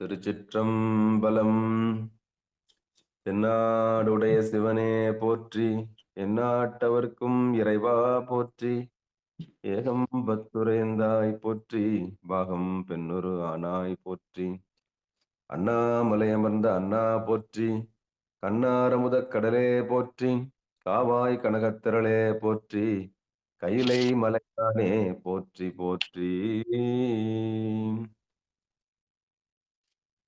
திருச்சிற்றம்பலம். தென்னாடுடைய சிவனே போற்றி, எந்நாட்டவர்க்கும் இறைவா போற்றி. ஏகம்பத்துரையந்தாய் போற்றி, பாகம் பெண்ணுரு ஆனாய் போற்றி. அண்ணாமலை அமர்ந்த அண்ணா போற்றி, கண்ணாரமுதக் கடலே போற்றி. காவாய் கனகத்திரளே போற்றி, கைலை மலையானே போற்றி போற்றி.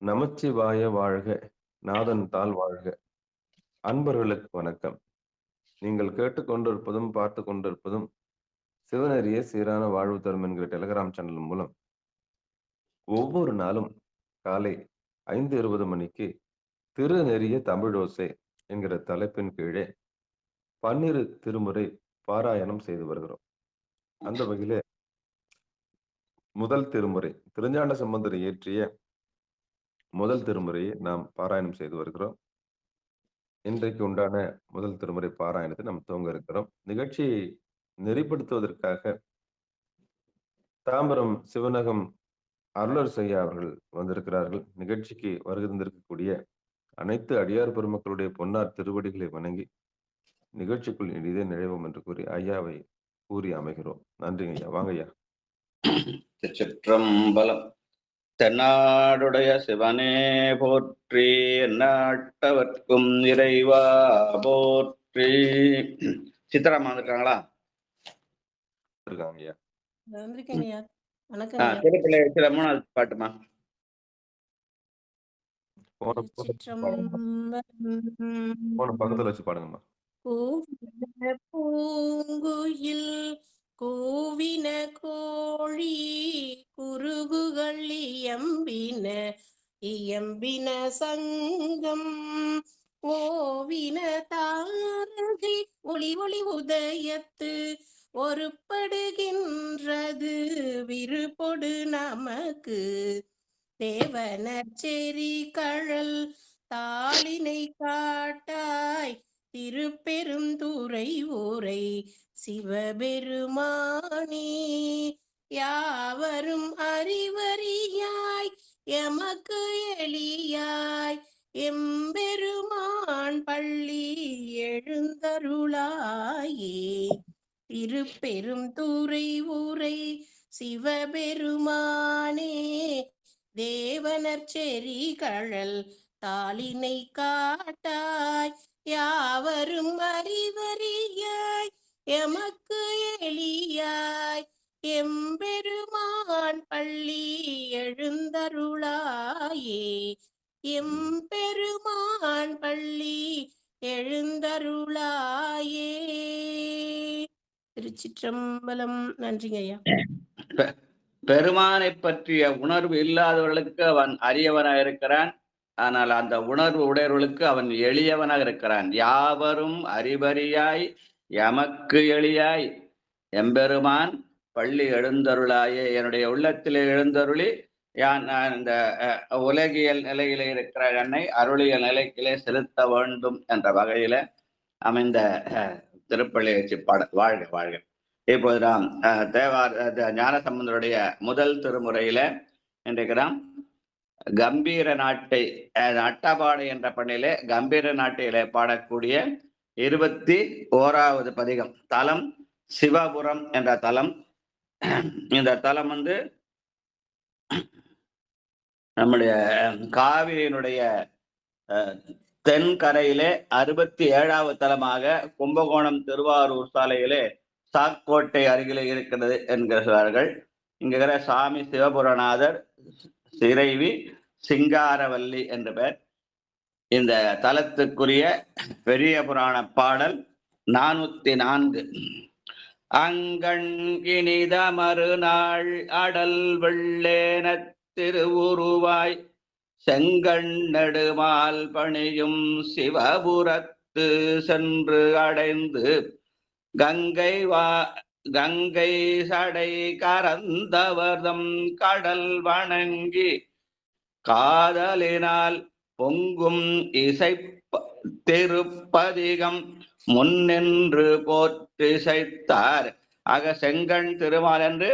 நமச்சிவாய வாழ்க, நாதன் தாள் வாழ்க. அன்பர்களுக்கு வணக்கம். நீங்கள் கேட்டுக்கொண்டிருப்பதும் பார்த்து கொண்டிருப்பதும் சிவனறிய சீரான வாழ்வு தரும் என்கிற டெலிகிராம் சேனல் மூலம் ஒவ்வொரு நாளும் காலை 5:20 மணிக்கு திருநெறிய தமிழோசை என்கிற தலைப்பின் கீழே 12 திருமுறை பாராயணம் செய்து வருகிறோம். அந்த வகையிலே முதல் திருமுறை திருஞான சம்பந்தர் இயற்றிய முதல் திருமுறையை நாம் பாராயணம் செய்து வருகிறோம். இன்றைக்கு உண்டான முதல் திருமுறை பாராயணத்தை நாம் துவங்க இருக்கிறோம். நிகழ்ச்சியை நெறிப்படுத்துவதற்காக தாம்பரம் சிவனகம் அருளர் செய்யா அவர்கள் வந்திருக்கிறார்கள். நிகழ்ச்சிக்கு வருகை தந்திருக்கக்கூடிய அனைத்து அடியார் பெருமக்களுடைய பொன்னார் திருவடிகளை வணங்கி நிகழ்ச்சிக்குள் இனிதே நுழைவோம் என்று கூறி ஐயாவை கூறி அமைகிறோம். நன்றிங்க ஐயா. வாங்க ஐயா. திருச்சிற்றம்பலம். தென்னாடுடைய சிவனே போற்றி, எந்நாட்டவர்க்கும் இறைவா போற்றி. சித்தராமா வந்திருக்காங்களா? இருக்காங்க ஐயா. திருப்பிள்ளை சில 3வது பாட்டுமா? போன பக்கத்துல வச்சு பாடுங்கம்மா. பூங்குயில் கூவின கோழி குருகுகள் இயம்பின சங்கம் ஓவின தாரகை ஒளி ஒளி உதயத்து ஒருப்படுகின்றது விருப்பொடு நமக்கு தேவனர் செறி கழல் தாளினை காட்டாய் திருப்பெருந்துறை ஊரை சிவபெருமானே யாவரும் அறிவறியாய் எமக்கு எளியாய் எம்பெருமான் பள்ளி எழுந்தருளாயே திருப்பெருந்துறை ஊரை சிவபெருமானே தேவனர் செறி கழல் தாளினை காட்டாய் யாவரும் அறிவறியாய் எமக்கு எளியாய் எம்பெருமான் பள்ளி எழுந்தருளாயே எம்பெருமான் பள்ளி எழுந்தருளாயே. திருச்சிற்றம்பலம். நன்றிங்க ஐயா. பெருமானை பற்றிய உணர்வு இல்லாதவர்களுக்கு அவன் அரியவனாக இருக்கிறான். ஆனால் அந்த உணர்வு உடையவர்களுக்கு அவன் எளியவனாக இருக்கிறான். யாவரும் அறிவறியாய் எமக்கு எளியாய் எம்பெருமான் பள்ளி எழுந்தருளாயே. என்னுடைய உள்ளத்திலே எழுந்தருளி நான் இந்த உலகியல் நிலையிலே இருக்கிற என்னை அருளியல் நிலையிலே செலுத்த வேண்டும் என்ற வகையில அமைந்த திருப்பள்ளி வச்சு பாட வாழ்க வாழ்க. இப்போது நாம் ஞானசம்பந்தருடைய முதல் திருமுறையில இன்றைக்கு நாம் கம்பீர நாட்டை அட்டபாடை என்ற பண்ணிலே கம்பீர நாட்டையில பாடக்கூடிய 21வது பதிகம். தலம் சிவபுரம் என்ற தலம். இந்த தலம் நம்முடைய காவிரியினுடைய தென்கரையிலே 67வது தலமாக கும்பகோணம் திருவாரூர் சாலையிலே சாக்கோட்டை அருகிலே இருக்கிறது என்கிறார்கள். இங்க சாமி சிவபுரநாதர், சிறைவி சிங்காரவல்லி என்ற பெயர். இந்த தலத்துக்குரிய பெரிய புராண பாடல் 404. அங்கண் இனித மறுநாள் அடல் வெள்ளேன திருவுருவாய் செங்கண் நெடுமால் பணியும் சிவபுரத்து சென்று அடைந்து கங்கை சடை கரந்தவர்தம் கடல் வணங்கி காதலினால் பொங்கும் இசை திருப்பதிகம் முன்னின்று போற்றிசைத்தார். ஆக செங்கண் திருமால் என்று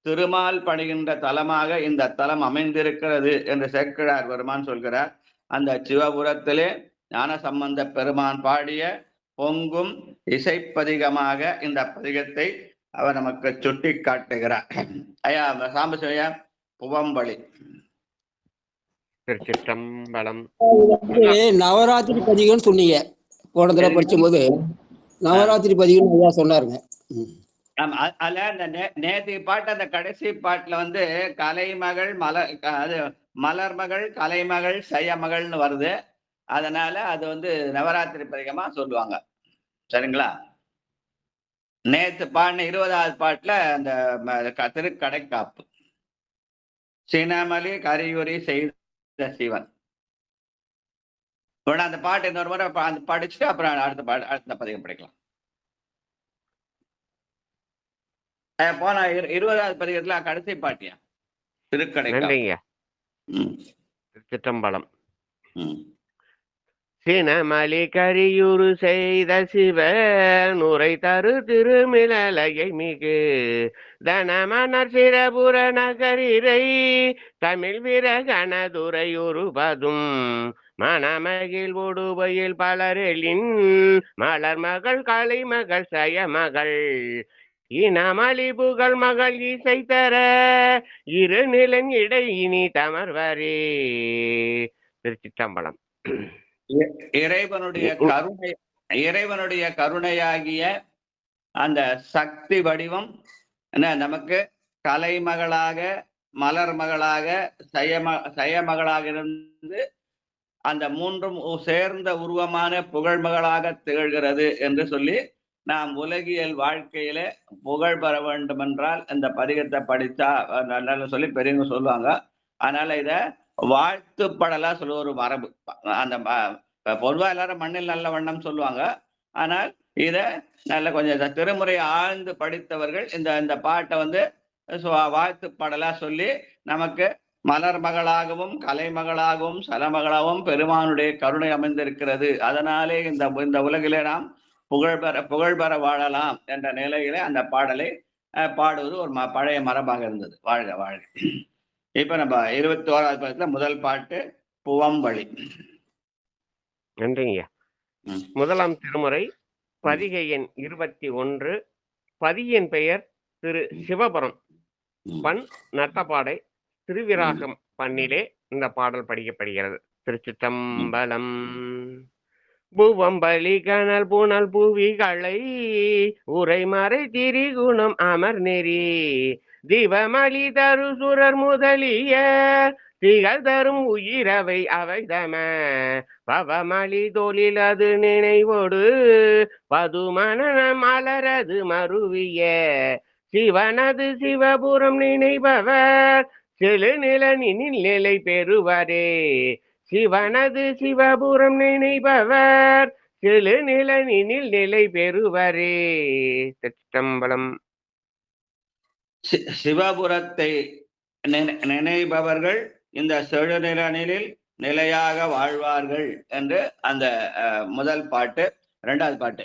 திருமால் பணிகின்ற தலமாக இந்த தலம் அமைந்திருக்கிறது என்று சேக்கிழார் பெருமான் சொல்கிறார். அந்த சிவபுரத்திலே ஞானசம்பந்த பெருமான் பாடிய பொங்கும் இசைப்பதிகமாக இந்த பதிகத்தை அவர் நமக்கு சுட்டி காட்டுகிறார். ஐயா சாம்பசிவையா, புவம்பளி. திருச்சிற்றம்பலம். நவராத்திரி பதிகம்னு சொன்னீங்க, போன தடவை படிச்சும்போது நவராத்திரி பதிகம் ஐயா சொன்னாருங்க. அதுல அந்த நேற்று பாட்டு, அந்த கடைசி பாட்டுல வந்து கலைமகள் மலர்மகள் கலைமகள் செயமகள்னு வருது. அதனால அது வந்து நவராத்திரி பதிகமா சொல்லுவாங்க. சரிங்களா? நேத்து பாடின 20வது பாட்டுல அந்த திருக்கடைக்காப்பு, சினமலி கரியுரி செய்த சிவன். அந்த பாட்டு இன்னொரு முறை படிச்சுட்டு அப்புறம் அடுத்த பதிகம் படிக்கலாம். போன 20வது பதிகத்துல கடைசி பாட்டியா திருக்கடைக்காப்பு. திருச்சிற்றம்பலம். சினமலி கரியுரு செய்த சிவன் உரை தரு திருமிழலையை மிகு தனமனர் சிரபுர நகரிரை தமிழ் விரகணதுரையுருவதும் மணமகிழ் உடுவையில் பலரெழின் மலர்மகள் கலைமகள் செயமகள் இனமலி புகழ் மகள் இசை தர இரு நிலன் இடை இனி தமர்வரே. திருச்சிற்றம்பலம். இறைவனுடைய கருணையாகிய அந்த சக்தி வடிவம் நமக்கு கலைமகளாக மலர்மகளாக செயமகளாக இருந்து அந்த மூன்றும் சேர்ந்த உருவமான புகழ்மகளாக திகழ்கிறது என்று சொல்லி நாம் உலகியல் வாழ்க்கையில புகழ் பெற வேண்டும் என்றால் இந்த பதிகத்தை படித்தா நல்லா சொல்லி பெரியவங்க சொல்லுவாங்க. அதனால இத வாழ்த்துப்படலா சொல்ல ஒரு மரபு. அந்த பொதுவா எல்லாரும் மண்ணில் நல்ல வண்ணம் சொல்லுவாங்க. ஆனால் இத நல்ல கொஞ்சம் திருமுறை ஆழ்ந்து படித்தவர்கள் இந்த பாட்டை வந்து வாழ்த்துப்படலா சொல்லி நமக்கு மலர் மகளாகவும் கலைமகளாகவும் சலமகளாகவும் பெருமானுடைய கருணை அமைந்திருக்கிறது. அதனாலே இந்த உலகிலே நாம் புகழ் பெற வாழலாம் என்ற நிலையிலே அந்த பாடலை பாடுவது ஒரு பழைய மரபாக இருந்தது. வாழ்க வாழ்க. இப்ப நம்ம 21வது பாட்டுல முதல் பாட்டு புவம்பளி. நன்றிங்க. முதலாம் திருமுறை பதிகை எண் 21. பதியின் பெயர் திரு சிவபுரம். பண் நட்டப்பாடை. திருவிராகம் பண்ணிலே இந்த பாடல் படிக்கப்படுகிறது. திருச்சிற்றம்பலம். புவம்பலி கனல் புனல் புவிகளை உரைமறை திரிகுணம் அமர் நெறி திவமலி தரு சுரர் முதலிய திகழ் தரும் உயிரவை அவைதம பவமலி தொழில் அது நினைவோடு பதுமன மலரது மருவிய சிவனது சிவபுரம் நினைபவர் செழு நிலனில் நிலை பெறுவரே. சிவனது சிவபுரம் நினைபவர் செழு நிலனில் நிலை பெறுவரே. திருச்சிற்றம்பலம். சிவபுரத்தை நினைபவர்கள் இந்த செழுநிலனில் நிலையாக வாழ்வார்கள் என்று அந்த முதல் பாட்டு. 2வது பாட்டு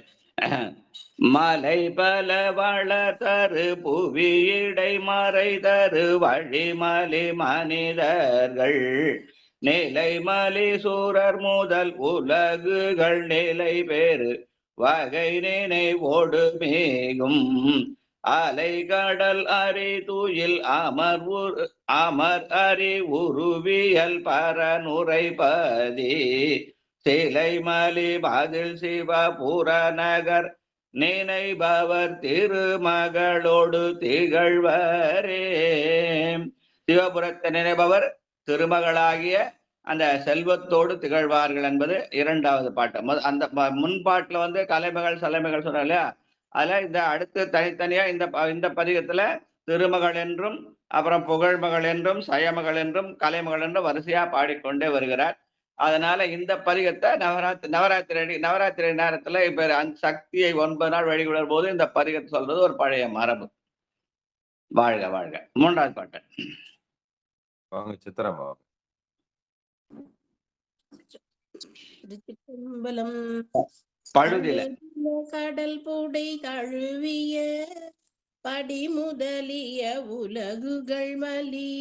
மலை பல வள தரு புவியிடை மறை தரு வழிமலி மனிதர்கள் நிலைமலி சூரர் முதல் உலகுகள் நிலை பெறு வகை நினைவோடு மேகும் அலை கடல் அரி துயில் அமர் அரி உருவியல் பரனுரைபதி சிலைமலி பதில் சிவபுர நகர் நினைபவர் திருமகளோடு திகழ்வரே. சிவபுரத்தை நினைபவர் திருமகளாகிய அந்த செல்வத்தோடு திகழ்வார்கள் என்பது 2வது பாட்டு. அந்த முன்பாட்டுல வந்து கலைமகள் சலைமகள் சொன்ன இல்லையா, அதுல இந்த அடுத்து தனித்தனியா இந்த பதிகத்துல திருமகள் என்றும் அப்புறம் புகழ்மகள் என்றும் சயமகள் என்றும் கலைமகள் என்றும் வரிசையா பாடிக்கொண்டே வருகிறார். அதனால இந்த பதிகத்தை நவராத்திரி நேரத்துல இப்ப அந்த சக்தியை 9 நாள் வழிபடும் போது இந்த பதிகத்தை சொல்றது ஒரு பழைய மரபு. வாழ்க வாழ்க. 3வது பாட்டு வாங்க சித்திரமா. திருச்சிற்றம்பலம். பழுதில கடல் பூடை தழுவிய படி முதலிய உலகுகள் மலி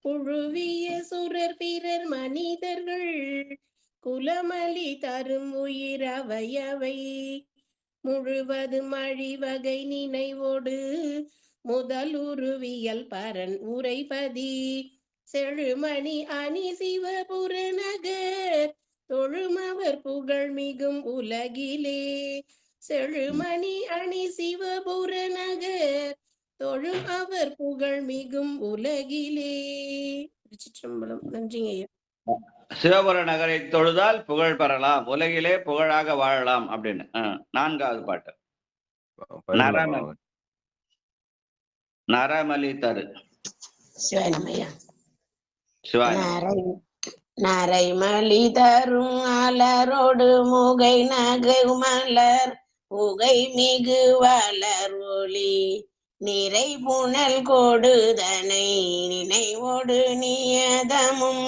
புழுவிய சுரர் பிறர் மனிதர்கள் குலமலி தரும் உயிர் அவையவை முழுவதும் அழிவகை நினைவோடு முதலுருவியல் பரன் உரைபதி செழுமணி அணி சிவபுர நகர் தொழுமவர் புகழ் மிகும் உலகிலே செழுமணி அணி சிவபுர நகர் தொழும் அவர் புகழ் மிகும் உலகிலே. திருச்சிற்றம்பலம். நன்றிங்க ஐயா. சிவபுர நகரை தொழுதால் புகழ் பெறலாம், உலகிலே புகழாக வாழலாம் அப்படின்னு. 4வது பாட்டு. நரமலி தரு. நரைமலி தரும் அலரோடு முகை நகை மலர் புகை மிகு வளர் ஒளி நிறை புனல் கொடுதனை நினைவோடு நியதமும்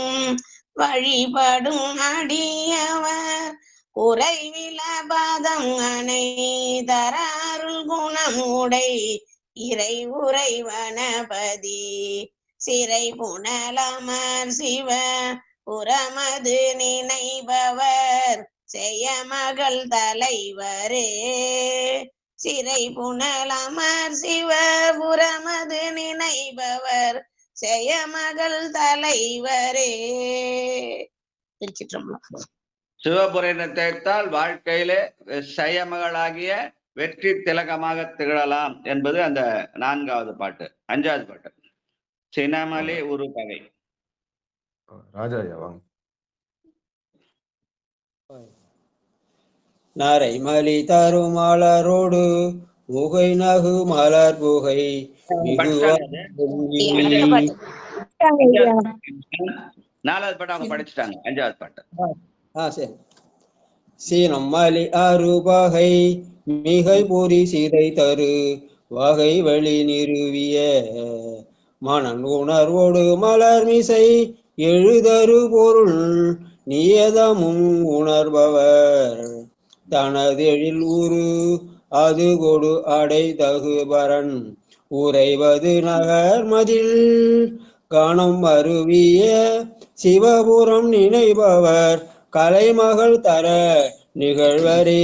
வழிபடும் அடியவர் குறைவில பாதம் அணை தராருள் குணம் உடை இறை உரை வனபதி சிறை புனலமர் சிவ புறமது நினைபவர் செய்ய மகள் தலைவரே சிறை புனலமர் சிவ புறமது நினைபவர் செய்ய மகள் தலைவரே. திருச்சிற்றம்பலம். சிவபுரனை தேர்த்தால் வாழ்க்கையிலே செயமகளாகிய வெற்றி திலகமாக திகழலாம் என்பது அந்த 4வது பாட்டு. 5வது பாட்டு. சினமலி உரு பகை. ராஜாயா வாங்க. நரைமலி தரும் மலரோடு முகை நகு மலர் புகை 4வது பாட்டு அவங்க படிச்சுட்டாங்க. 5வது பாட்டு. சரி. சீனம் மலி அருபகை மிகை பொறி சிதை தரு வகை வழி நிறுவிய மனன் உணர்வோடு மலர் மிசை எழுதரு பொருள் நியதமும் உணர்பவர் தனதெழில் உரு அது கொடு அடை தகுபரன் உறைவது நகர் மதில் காணும் அருவிய சிவபுரம் நினைபவர் கலைமகள் தர நிகழ்வரே.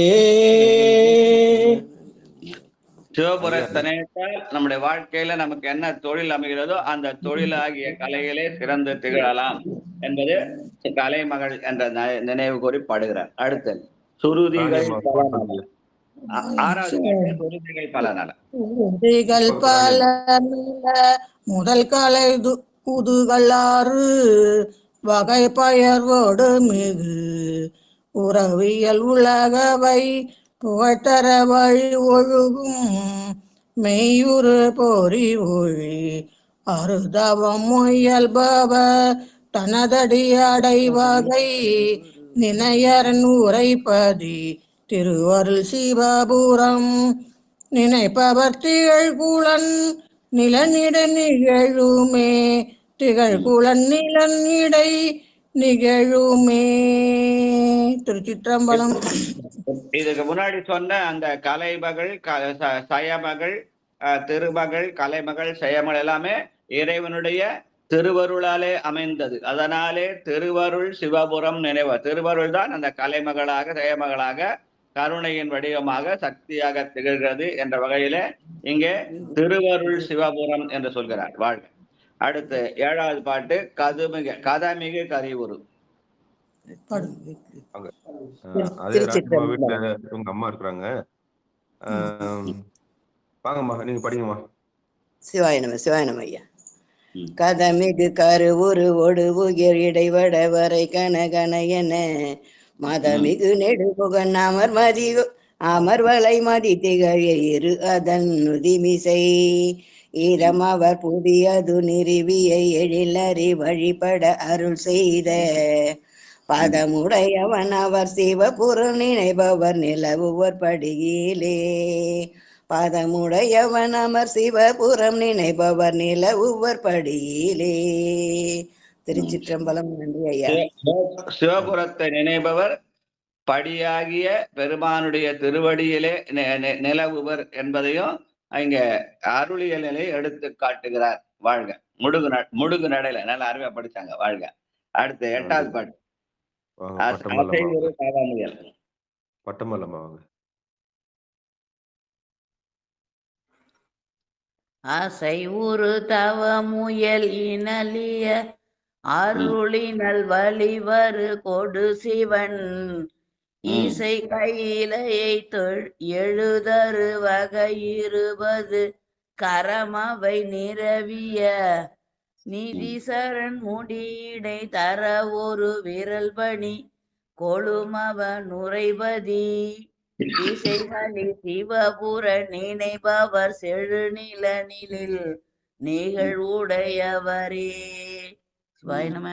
சிவபுரத்தை நினைத்தால் நம்முடைய வாழ்க்கையில நமக்கு என்ன தொழில் அமைகிறதோ அந்த தொழிலாகிய கலைகளே சிறந்து திகழலாம் என்பது கலைமகள் என்ற நினைவு கூறி பாடுகிறார். அடுத்தது சுருதிகள் 6வது பாட்டு. சுருதிகள் பல நல. சுருதிகள் பல முதல் கலை புதுகள் 6 வகை பயர்வோடு மிகு உறவியல் உலகவை புகழ்த்தர வழி ஒழுகும் மெய்யுறு பொறி ஒழி அருதவம் முயல்பவர் தனதடி அடைவகை நினையரன் உரைப்பதி திருவருள் சிவபுரம் நினைப்பவர் திகழ்குலன் நிலனிட நிகழுமே திகழ்குலன் நிலனிடை நிகழுமே. திருச்சிற்றம்பலம். இதுக்கு முன்னாடி சொன்ன அந்த கலைமகள் சயமகள் திருமகள் கலைமகள் செயமகள் எல்லாமே இறைவனுடைய திருவருளாலே அமைந்தது. அதனாலே திருவருள் சிவபுரம் நினைவு. திருவருள் தான் அந்த கலைமகளாக செயமகளாக கருணையின் வடிவமாக சக்தியாக திகழ்கிறது என்ற வகையில இங்கே திருவருள் சிவபுரம் என்று சொல்கிறார். வாழ்க. அடுத்து 7வது பாட்டு. கதமிகு கரிவுரு. அதே ராஜ்மா வீட்டுல உங்க அம்மா இருக்கிறாங்க. வாங்கம்மா, நீங்க படிங்கம்மா. சிவாயனம் ஐயா. கதமிகு கருவுரு ஒடு உயிர் இடைவட வரை கனகன என மதமிகு நெடுபுகன் அமர்வலை மதி திகழ இரு அதன் நுதிமிசை ஈரம் அவர் புதியது நிறுவிய எழிலறி வழிபட அருள் செய்த பதமுடையவன் அவர் சிவபுரம் நினைபவர் நிலவுவர் படியிலே பதமுடையவன் அமர் சிவபுரம் நினைபவர் நிலவுவர் படியிலே. திருச்சிற்றம்பலம். நன்றி ஐயா. சிவபுரத்தை நினைபவர் படியாகிய பெருமானுடைய திருவடியிலே நிலவுவர் என்பதையும் இங்க அருளியல் நிலையை எடுத்து காட்டுகிறார். வாழ்க. முடுகு நடையில நல்லா அருமையா படிச்சாங்க. வாழ்க. அடுத்து 8வது பாட்டு. வாங்க அசை பட்டமல்லமா ஒரு வாங்க. தவமுயல். பட்டமல்லமா வாங்க. ஆசை ஒரு தவமுயல் இனலிய அருளினல் வழிவரு கொடு சிவன் இசை கையிலையை எழுதரு வகை 20 கரமவை நிரவிய நிதி சரண் முடியிடை தர ஒரு விரல் பணி கொழுமவன் நுரைபதி திசைகளில் சிவபுர நினைபவர் செழுநிலனிலில் நிகழ்வுடையவரே. சிவாயனம.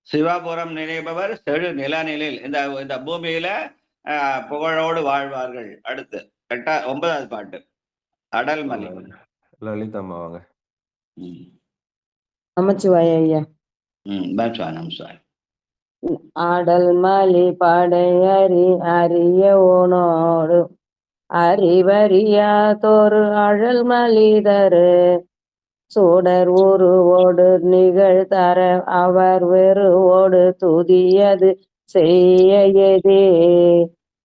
சிவபுரம் நினைப்பவர் செழு நிலநிலில் இந்த பூமியில புகழோடு வாழ்வார்கள். அடுத்து 9வது பாட்டு. அடல் மலி. லலிதாம்மா வாங்க. நமச்சிவாய ஐயா. நமஸ்காரம். ஆடல் மலி படையறி அறியவோனோடு அறிவறியாதொரு அழல் மலிதரு சூடர் உருவோடு நிகழ்தர அவர் வெறுவோடு துதியது செய்யதே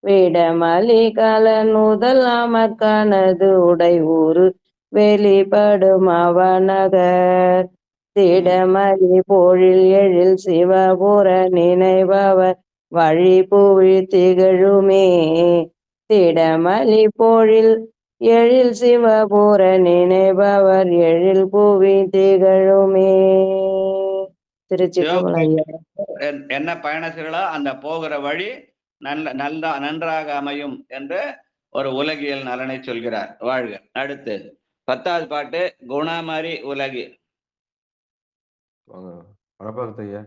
விடமலி கலன் முதல் அமர்கனது உடை ஊரு வெளிப்படும் அவநகர் திடமலி பொழில் எழில் சிவபுர நினைபவர் வழி புவி திகழுமே திடமலி பொழில் எழில் சிவபுர நினைபவர் எழில் புவி திகழுமே. திருச்சிற்றம்பலம். என்ன பயணங்களோ அந்த போகிற வழி நன்றாக அமையும் என்று ஒரு உலகியல் நலனை சொல்கிறார். வாழ்க. அடுத்து 10வது பாட்டு. குணமறி உலகி. வாங்க வனப்பகத்து ஐயா.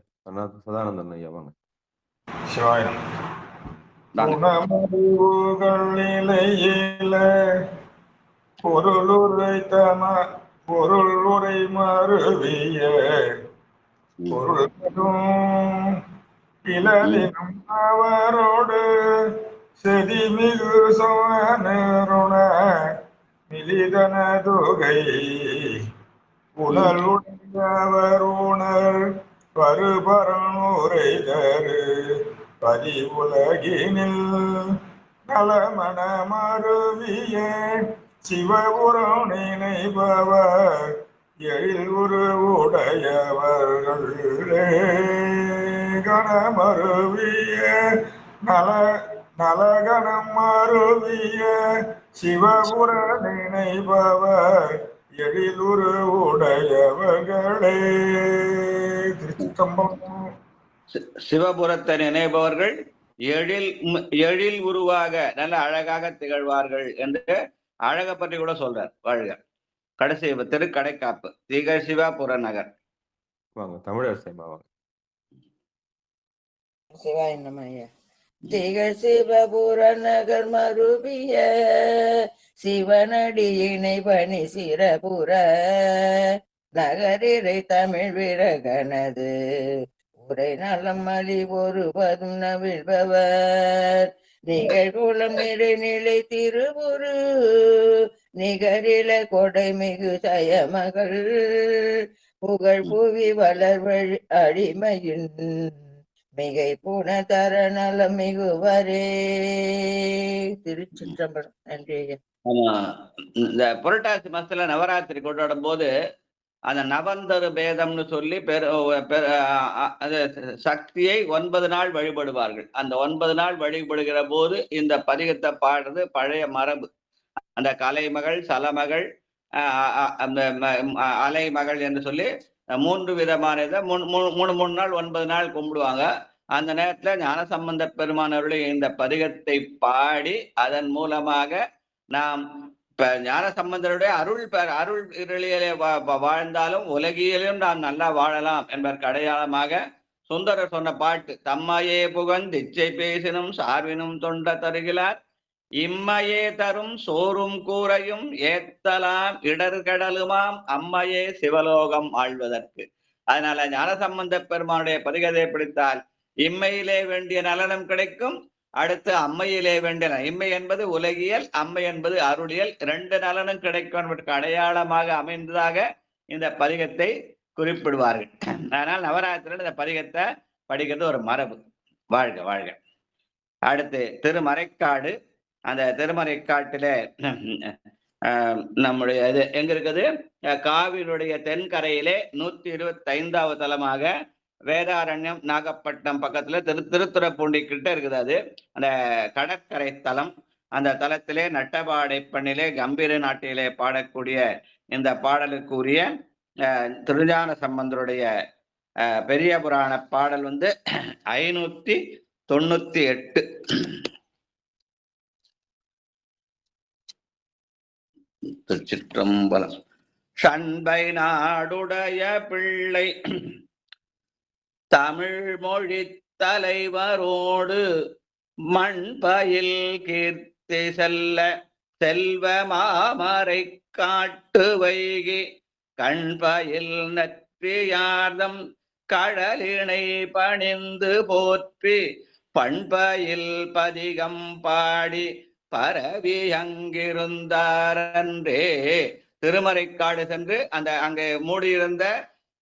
சதானந்தன் ஐயா வாங்க. சிவாயம். குணமறிவுகள் நிலையில பொருள் உரை மறுவிய பொருள்களும் இளதினம் அவரோடு செதிமிகு சோனருண மிலிதன தொகை உணர்வுடையவர் உணர் வருபரனுரை தரு பதிவுலகினில் நலமண மருவிய சிவபுரம் நினைபவர் எழில் உருவுடையவர்களே கணமருவிய நலகணம் மருவிய சிவபுர நினைபவர் எழில் உருவுடையவர்களே. திருச்சிற்றம்பலம். சிவபுரத்தை நினைப்பவர்கள் எழில் உருவாக நல்ல அழகாக திகழ்வார்கள் என்று அழக பற்றி கூட சொல்றார். வாழ்க. கடைசி திருக்கடைக்காப்பு. திகழ் சிவபுர நகர். வாங்க தமிழரசேம்மா வாங்க. சிவாய நம ஐயா. திகழ் சிவபுர நகர் மருவிய சிவனடியினை பணி சிறபுர நகரிரை தமிழ் விரகனது உரை நலம் மலி ஒரு பதும் நவிழ்பவர் நிகழ்குளம் நிறைநிலை திருவுரு நிகரில கொடை மிகு சயமகள் புகழ் புவி வளர்வழி அடிமையின் மிகை புன தர நலம் மிகுவரே. திருச்சிற்றம்பலம். நன்றி ஐயா. இந்த புரட்டாசி மாசத்துல நவராத்திரி கொண்டாடும் போது அந்த நவந்தரு பேதம்னு சொல்லி சக்தியை 9 நாள் வழிபடுவார்கள். அந்த 9 நாள் வழிபடுகிற போது இந்த பதிகத்தை பாடுறது பழைய மரபு. அந்த கலைமகள், சலமகள், அந்த அலைமகள் என்று சொல்லி 3 விதமான இதை 3 நாள் 9 நாள் கும்பிடுவாங்க. அந்த நேரத்துல ஞானசம்பந்த பெருமானவருடைய இந்த பதிகத்தை பாடி அதன் மூலமாக நாம் ஞானசம்பந்தருடைய அருள் இருளியலே வாழ்ந்தாலும் உலகிலும் நாம் நல்லா வாழலாம் என்பதற்கு அடையாளமாக சுந்தரர் சொன்ன பாட்டு. தம்மையே புகழ்ந்து இச்சை பேசினும் சார்பினும் தொண்ட தருகிறார் இம்மையே தரும் சோறும் கூரையும் ஏத்தலாம் இடர்கடலுமாம் அம்மையே சிவலோகம் ஆழ்வதற்கு. அதனால ஞானசம்பந்த பெருமானுடைய பதிகத்தை பிடித்தால் இம்மையிலே வேண்டிய நலனும் கிடைக்கும், அடுத்து அம்மையிலே வேண்டின. இம்மை என்பது உலகியல், அம்மை என்பது அருளியல். 2 நலனும் கிடைக்கும் அடையாளமாக அமைந்ததாக இந்த பதிகத்தை குறிப்பிடுவார்கள். அதனால் நவராத்திரியில் இந்த பதிகத்தை படிக்கிறது ஒரு மரபு. வாழ்க வாழ்க. அடுத்து திருமறைக்காடு. அந்த திருமறைக்காட்டிலே நம்முடைய இது எங்க இருக்குது? காவிரியுடைய தென்கரையிலே 125வது தலமாக வேதாரண்யம் நாகப்பட்டினம் பக்கத்துல திருத்துறைப்பூண்டி கிட்ட இருக்குது. அது அந்த கடற்கரை தலம். அந்த தலத்திலே நட்டபாடை பண்ணிலே கம்பீர நாட்டிலே பாடக்கூடிய இந்த பாடலுக்குரிய திருஞான சம்பந்தருடைய பெரிய புராண பாடல் 598. திருச்சிற்றம்பலம். சண்பை நாடுடைய பிள்ளை தமிழ் மொழி தலைவரோடு மண்பயில் கீர்த்தி செல்ல செல்வ மாமரை காட்டு வைகி கண்பயில் நற்றியார்தம் கடலினை பணிந்து போற்றி பண்பயில் பதிகம் பாடி பரவி அங்கிருந்தாரன்றே. திருமறைக்காடு சென்று அங்கே மூடியிருந்த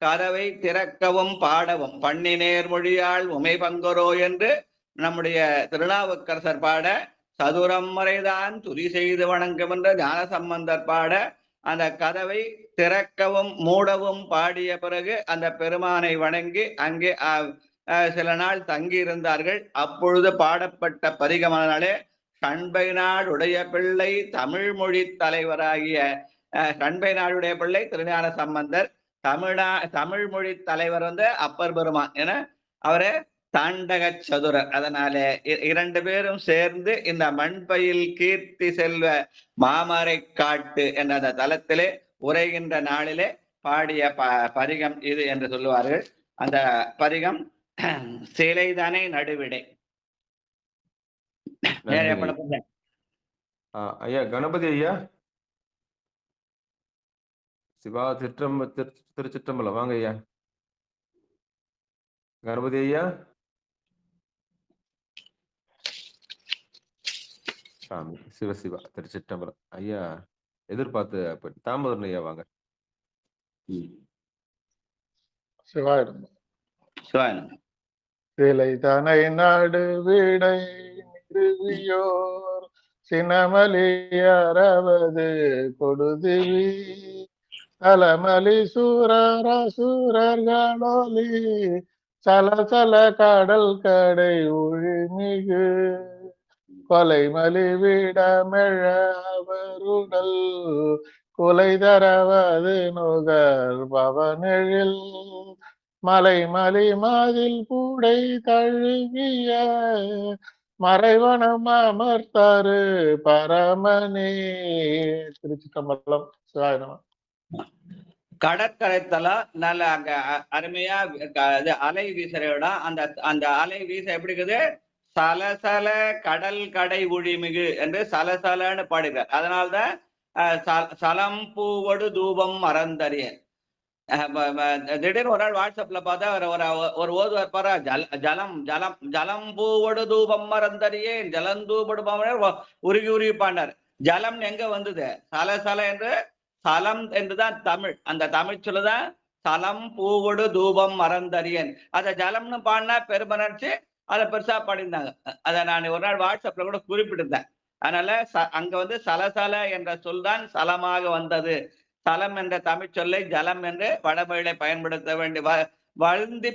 கதவை திறக்கவும் பாடவும் பண்ணினேர் மொழியாள் உமை பங்கரோ என்று நம்முடைய திருநாவுக்கரசர் பாட, சதுரம் முறைதான் துதி செய்து வணங்கும் என்ற ஞானசம்பந்தர் பாட, அந்த கதவை திறக்கவும் மூடவும் பாடிய பிறகு அந்த பெருமானை வணங்கி அங்கே சில நாள் தங்கி இருந்தார்கள். அப்பொழுது பாடப்பட்ட பதிகமானாலே சண்பை நாடுடைய பிள்ளை தமிழ் மொழி தலைவராகிய சண்பை நாடுடைய பிள்ளை திருஞான சம்பந்தர், தமிழ் மொழி தலைவர் அப்பர் பெருமான் என அவரே தாண்டக சதுரர். அதனாலே 2 பேரும் சேர்ந்து இந்த மண்பயில் கீர்த்தி செல்வ மாமரை காட்டு என்ற அந்த தலத்திலே உரைகின்ற நாளிலே பாடிய பதிகம் இது என்று சொல்லுவார்கள். அந்த பதிகம் சிலைதானே நடுவிடை. ஐயா கணபதி ஐயா, சிவா திருச்சிற்றம்பலம் வாங்க ஐயா. கணபதி ஐயா, சாமி சிவசிவா திருச்சிற்றம்பலம் ஐயா. எதிர்பார்த்து தாமதம் ஐயா வாங்க. சிவாயிரம் சிலை தனை நாடு விடை நிறுவியோர் சினமலியரவது கொடுதிவி தலமலி சூரரசூரர்களோலி சலசல கடல் கடை ஒழிமிகு கொலைமலி விடமெழ அவருடல் குலை தரவது நுகர் பவனெழில் மலைமலி மாதில் பூடை தழுவிய மறைவனம் அமர்த்தாரு பரமனே. திருச்சிற்றம்பலம். சிவாயிரம். கடற்கரை தலம் நல்ல அங்க அருமையா அலை வீசுற இடம். அந்த அலை வீச எப்படி இருக்குது? சலசல கடல் கடை ஒழிமிகு என்று சலசலன்னு பாடுகிறார். அதனால்தான் சலம் பூவடு தூபம் மறந்தறிய. திடீர்னு ஒரு நாள் வாட்ஸ்அப்ல பார்த்தா ஒரு ஓதுவார் பாரா, ஜலம் ஜலம் ஜலம் பூவடு தூபம் மறந்தறியேன் ஜலந்தூபடு உருகி உருகி பாண்டார். ஜலம் எங்க வந்தது? சலசல என்று சலம் என்றுதான் தமிழ். அந்த தமிழ் சொல்லுதான் சலம் பூவடு தூபம் மறந்தறியேன். அதை ஜலம்னு பாடினா பெருமனர்ச்சி அதை பெருசா பாடியிருந்தாங்க. அதை நான் ஒரு நாள் வாட்ஸ்அப்ல கூட குறிப்பிட்டிருந்தேன். அதனால அங்க சலசல என்ற சொல் தான் சலமாக வந்தது. சலம் என்ற தமிழ் சொல்லை ஜலம் என்று வடமொழியை பயன்படுத்த வேண்டிய வழுந்தி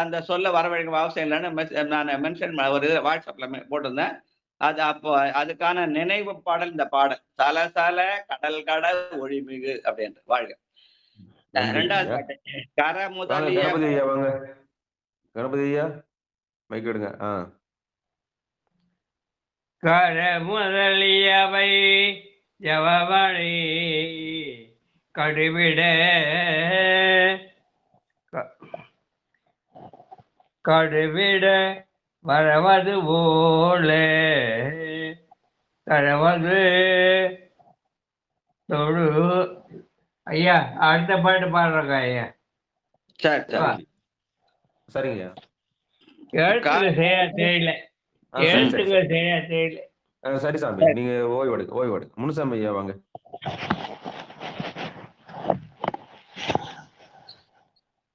அந்த சொல்ல வரவழைக்கும் அவசியம் இல்லைன்னு நான் மென்ஷன் ஒரு வாட்ஸ்அப்ல போட்டிருந்தேன். அது அப்போ அதுக்கான நினைவு பாடல் இந்த பாடல் சலசல கடல் கடல் ஒழிமிகு அப்படின்ற. வாழ்க. 2வது பாட்டு கர முதலிய கணபதி ஐயா மைக் எடுங்க. கர முதலியவை ஜவவழி கடுவிட கடுவிட வரவது போல தரவது தொழு. ஐயா அடுத்த பாட்டு பாடுறங்க ஐயா. சரிங்க. எழுத்துல செய்ய தெரியல. சரி சரி எழுத்துங்க சரியா தெரியல. சரி சாமி, நீங்க ஓய்வெடுங்க. முனுசாமி ஐயா வாங்க.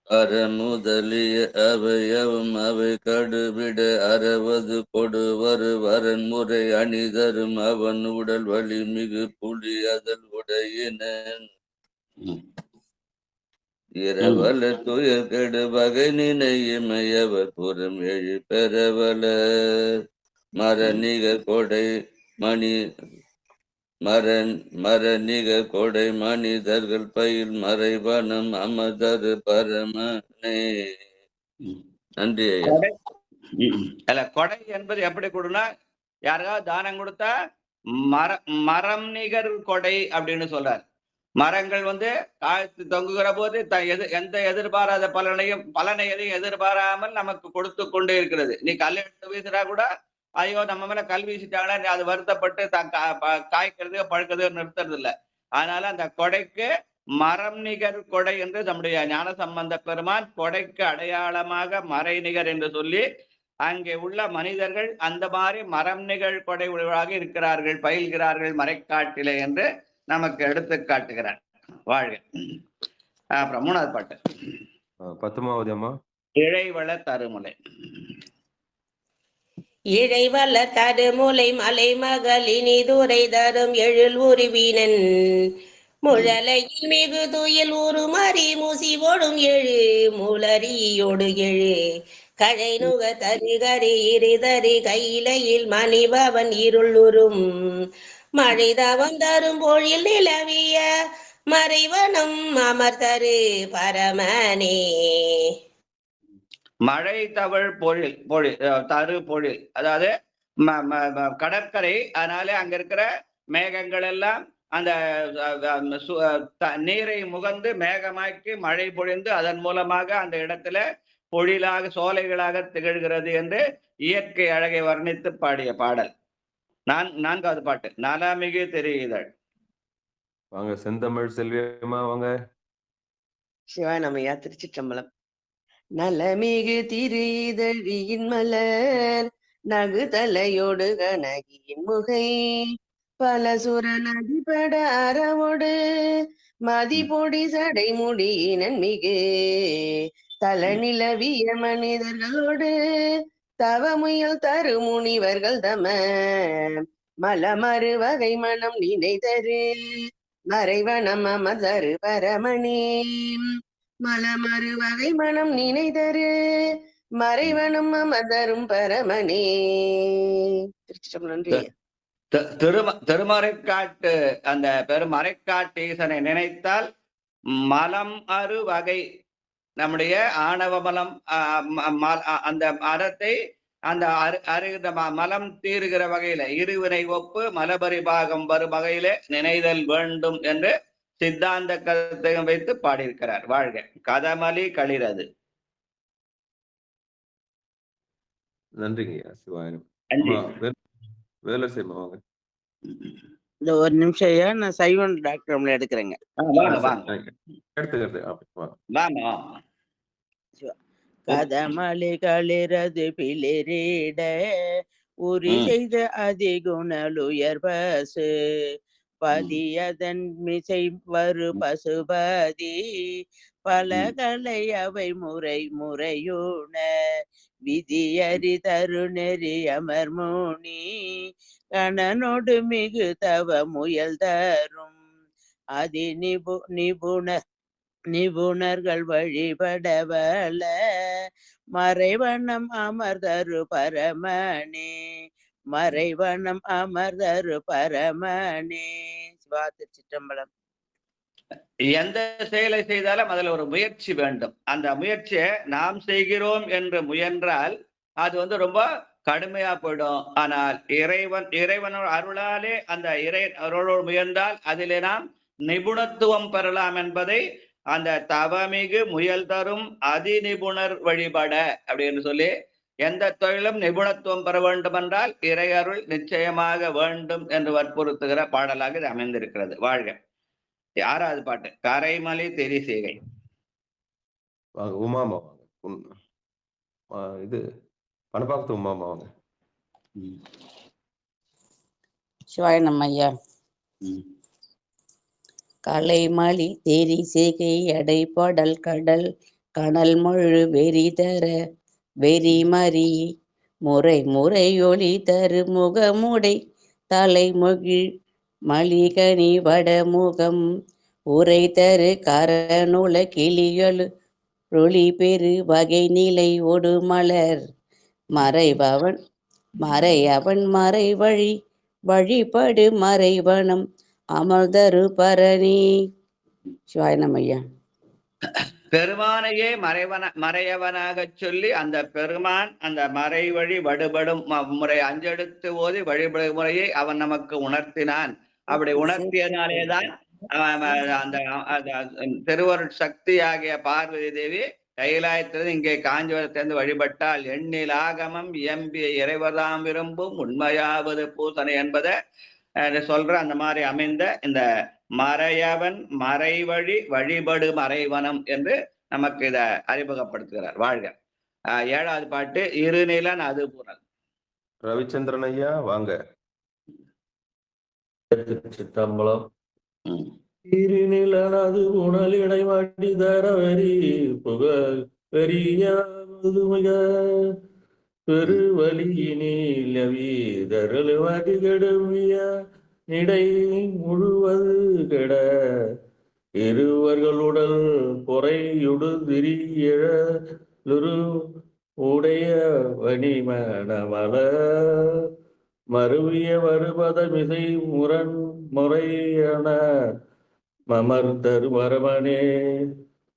அறமுதலிய அவையவும் அவை கடுவிட அறவது கொடுவரு வரன்முறை அணிதரும் அவன் உடல் வலி மிகு புலி அதல் உடையின இரவல துயர் கெடு வகை நினையமையவர் புறம் எழு பெறவல மரணிக கொடை மணி மரணிக கொடை மனிதர்கள் பயில் மறைவனம் அமதரு பரமனே. நன்றி ஐயா. அல்ல, கொடை என்பது எப்படி கொடுனா, யாருக்காவது தானம் கொடுத்தா மரம் நிகர் கொடை அப்படின்னு சொல்றாரு. மரங்கள் காய்த்து தொங்குகிற போது எந்த எதிர்பாராத பலனை எதையும் எதிர்பாராமல் நமக்கு கொடுத்து கொண்டே இருக்கிறது. நீ கல் எடுத்து வீசுறா கூட, ஐயோ நம்ம மேல கல் வீசிட்டாங்கன்னா அது வருத்தப்பட்டு காய்க்கிறதையோ பழுக்கிறதையோ நிறுத்துறது இல்லை. அதனால அந்த கொடைக்கு மரம் நிகர் கொடை என்று நம்முடைய ஞான சம்பந்த பெருமான் கொடைக்கு அடையாளமாக மறை நிகர் என்று சொல்லி, அங்கே உள்ள மனிதர்கள் அந்த மாதிரி மரம் நிகழ் கொடை உடையவராக இருக்கிறார்கள், பயில்கிறார்கள் மறைக்காட்டிலே என்று நமக்கு எடுத்து காட்டுகிறார். வாழ்க. அப்புறம் 3வது பாட்டு 10வது அம்மா. இழைவள தருமுலை. இழைவள தருமுலை மலை மகளினிதுரை தரும் எழில் உருவினன் முழலையில் மிகு துயில் உருமறி முசிவோடும் எழு முளரியோடு எழு கழை நுக தருகரி இருதறி கையிலையில் மணிபவன் இருள் உறும் மழைதவம் தரும் பொழில் நிலவிய மறைவனம் அமர்தரு பரமனே. மழை தவழ் தரு பொழில், அதாவது கடற்கரை. அதனால அங்க இருக்கிற மேகங்கள் எல்லாம் அந்த நீரை முகந்து மேகமாக்கி மழை பொழிந்து அதன் மூலமாக அந்த இடத்துல பொழிலாக சோலைகளாக திகழ்கிறது என்று இயற்கை அழகை வர்ணித்து பாடிய பாடல். 4வது பாட்டு நலமிகு தெரியுதல். வாங்க செந்தமிழ் செல்வியம்மா வாங்க. சிவானமையா திருச்சிற்றம்பலம். நலமிகு திரு இதழியின் மலர் நகு தலையோடு கனகியின் முகை பல சுர நதிபட அறவோடு மதிபொடி சடை முடியினன் மிகு தல நிலவிய மனிதர்களோடு தவமுயல் தரு முனிவர்கள் தம மலமறு வகை மனம் நினைதரு மறைவனம் அமர்தரு பரமணி. மலமறு வகை மனம் நினைதரு மறைவனம் அமர்தரும் பரமனே. திருச்சிற்றம்பலம். நன்றி. திருமறைக்காட்டு அந்த பெருமறைக்காட்டு ஈசனை நினைத்தால் மலம் அறு வகை நம்முடைய ஆணவ மலம் அந்த அறத்தை அந்த மலம் தீருகிற வகையில இருவினை ஒப்பு மலபரிபாகம் வரும் வகையில நினைதல் வேண்டும் என்று சித்தாந்த கருத்தையும் வைத்து பாடியிருக்கிறார். வாழ்க. கதமலி களிரது. நன்றிங்க சிவாயனம். வேலை செய்யமா வாங்க. இந்த ஒரு நிமிஷம் ஐயா, நான் சைவன் டாக்டர் எடுக்கிறேங்க. கதமலி களிரது பிளிரிட உரி செய்த அதிகுணலுயர் பசு பதியதன் மிசை வரு பசுபதி பலகலை அவை முறை முறையுண விதியறி தரு நெறி அமர் முனி கணனோடு மிகு தவ முயல் தரும் அதி நிபுணர்கள் வழிபடவல மறைவனம் அமர்தரு பரமனே. மறைவனம் அமர்தரு பரமனே. சிவா திருச்சிற்றம்பலம். எந்த செயலை செய்தாலும் அதுல ஒரு முயற்சி வேண்டும். அந்த முயற்சியை நாம் செய்கிறோம் என்று முயன்றால் அது ரொம்ப கடுமையா போயிடும். ஆனால் இறைவனோட அருளாலே அந்த அருளோடு முயன்றால் அதிலே நாம் நிபுணத்துவம் பெறலாம் என்பதை அந்த தவமிகு முயல் தரும் அதி நிபுணர் வழிபட அப்படின்னு சொல்லி, எந்த தொழிலும் நிபுணத்துவம் பெற வேண்டும் என்றால் இறை அருள் நிச்சயமாக வேண்டும் என்று வற்புறுத்துகிற பாடலாக இது அமைந்திருக்கிறது. வாழ்க. 6வது பாட்டு கரைமலி தெரிசீகை. உமாமா வாங்க. இது பணப்பாக்கத்து உமாமா வாங்க. சிவாய நம்ம ஐயா. கலைமலி தேரி சேகை அடைபடல் கடல் கனல் மொழு வெறி தர வெறி மறி முறை முறை ஒளி தரு முகமுடை தலைமொழில் மலிகனி வடமுகம் உரை தரு கரநுல கிளியலு ரொளி பெரு வகை நிலை ஒடு மலர் மறைபவன் மறையவன் மறை வழி வழிபடு மறைவனம் அமர்தரு பரணி. சிவாய நம்ம ஐயா. பெருமானையே மறையவனாக சொல்லி அந்த பெருமான் அந்த மறை வழி வழிபடும் முறை அஞ்செடுத்து ஓதி வழிபடும் முறையை அவன் நமக்கு உணர்த்தினான். அப்படி உணர்த்தியனாலேதான் அந்த திருவருட் சக்தி ஆகிய பார்வதி தேவி கைலாயத்திலிருந்து இங்கே காஞ்சிபுரத்திலிருந்து வழிபட்டால் எண்ணில் ஆகமம் எம்பிய இறைவதாம் விரும்பும் உண்மையாவது பூசனை என்பதை சொல்ற அந்த மாதிரி அமைந்த இந்த மறையவன் மறைவழி வழிபடு மறைவனம் என்று நமக்கு இத அறிமுகப்படுத்துகிறார். வாழ்க. 7வது பாட்டு இருநிலன் அது புனல். ரவிச்சந்திரன் ஐயா வாங்க. சித்தம்பலம். இருநிலன் அது புனல் இடைவாட்டி தர வெறி புகழ் பெரிய மிக பெருவழியினில் அவிதரல் வாட்டி கெடுமிய இடை முழுவது கெட இருவர்களுடல் பொறையுடு திரியழலுரு உடைய வணிமணமல மருவிய வருபதமிசை முரண் முறையன மமர்தரு மரமனே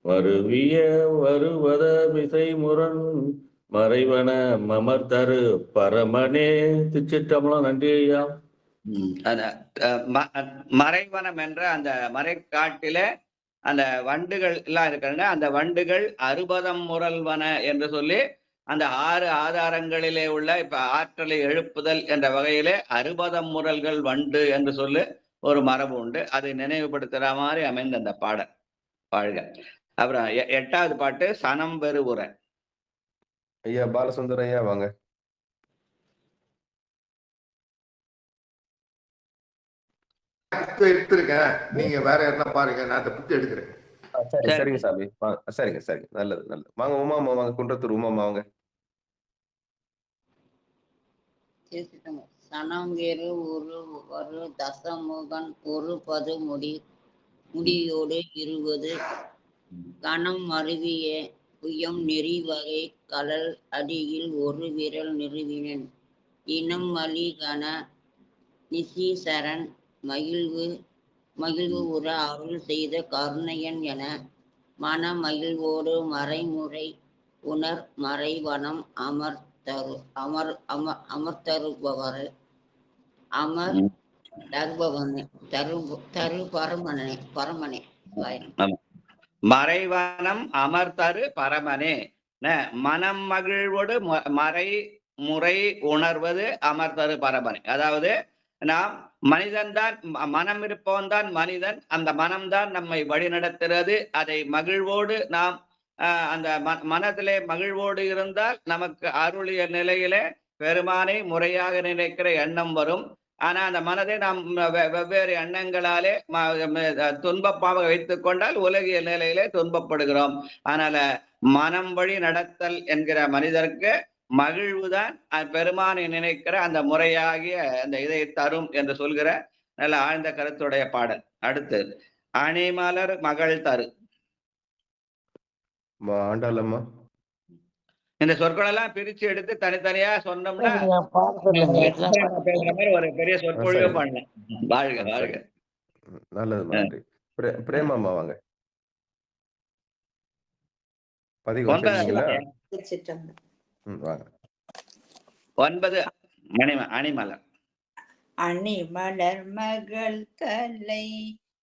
மருவிய வருவத மிசை முரண் மறைவன மமர்தரு பரமனே. திருச்சிற்றம்பலம். நன்றி ஐயா. மறைவனம் என்ற அந்த மறைக்காட்டில அந்த வண்டுகள் எல்லாம் இருக்கிறாங்க. அந்த வண்டுகள் 60 முரல்வன என்று சொல்லி அந்த 6 ஆதாரங்களிலே உள்ள இப்ப ஆற்றலை எழுப்புதல் என்ற வகையிலே 60 முரல்கள் வண்டு என்று சொல்லி ஒரு மரபு உண்டு. அதை நினைவுபடுத்துற மாதிரி அமைந்த அந்த பாடல். வாழ்க. அப்புறம் 8வது பாட்டு சனம் பெருவுர. ஐயா பாலசுந்தர் ஐயா வாங்க. எடுத்திருக்கேன், நீங்க வேற என்ன பாருங்க, நான் அந்த புக்கு எடுக்கிறேன். சரிங்க சாமி. சரிங்க சரிங்க, நல்லது நல்லது. வாங்க உமாமா வாங்க, குன்றத்தூர் உமாமா வாங்க. சனங்கெரு ஒரு தசமுகன் ஒரு பது முடியோடு 20 கணம் மருவிய புயம் நெறி வகை கலல் அடியில் ஒரு விரல் நிறுவினன் இனம் மலி கன நிசீசரன் மகிழ்வு உற அருள் செய்த கருணையன் என மன மகிழ்வோடு மறைமுறை உணர் மறைவனம் அமர்தருபவர் அமர் தரு பரமனே. மறைவனம் அமர்தரு பரமனே. மனம் மகிழ்வோடு மறை முறை உணர்வது அமர்தரு பரமனே. அதாவது நாம் மனிதன் தான், மனம் இருப்பவன் தான் மனிதன். அந்த மனம்தான் நம்மை வழிநடத்துகிறது. அதை மகிழ்வோடு நாம் அந்த மனத்திலே மகிழ்வோடு இருந்தால் நமக்கு அருளிய நிலையிலே பெருமானை முறையாக நினைக்கிற எண்ணம் வரும். ஆனா அந்த மனதை நாம் வெவ்வேறு எண்ணங்களாலே துன்பப்பாக வைத்துக் கொண்டால் உலகிய நிலையிலே துன்பப்படுகிறோம். அதனால மனம் வழி நடத்தல் என்கிற மனிதருக்கு மகிழ்வுதான் பெருமானை நினைக்கிற அந்த முறையாகிய அந்த இதை தரும் என்று சொல்கிற நல்ல ஆழ்ந்த கருத்துடைய பாடல். அடுத்து அணிமலர் மகள் தரு. ஆண்டாளம்மா. இந்த சொற்கள் எல்லாம் பிரிச்சு எடுத்து தனித்தனியா சொன்னோம்னா ஒரு பெரிய சொற்பொழிவு பண்ணலாம். வாழ்க வாழ்க. நல்லது. நன்றி. பிரேமாமா வாங்க. பதிகம் வாங்க. 9 அணிமலர். அணிமலர் மகள் தலை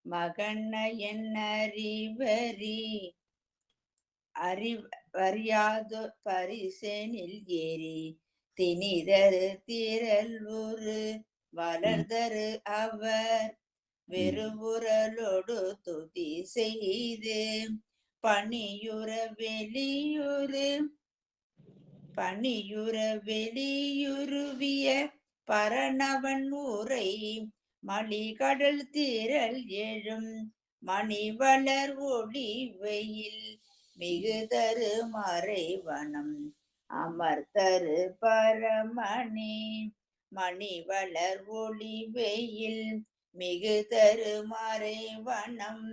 மகன என் அறியாதோ பரிசனில் ஏறி திணிதரு திரள் ஒரு வளர்தரு அவர் வெறுபுறலோடு துதி செய்து பணியுற வெளியுருவிய பரணவன் ஊரை மலி கடல் திரள் எழும் மணி வளர் ஒளி வெயில் மிகுதரு மறைவனம் அமர்தரு பரமணி மணி வளர் ஒளி வெயில் மிகுதரு மறைவனம்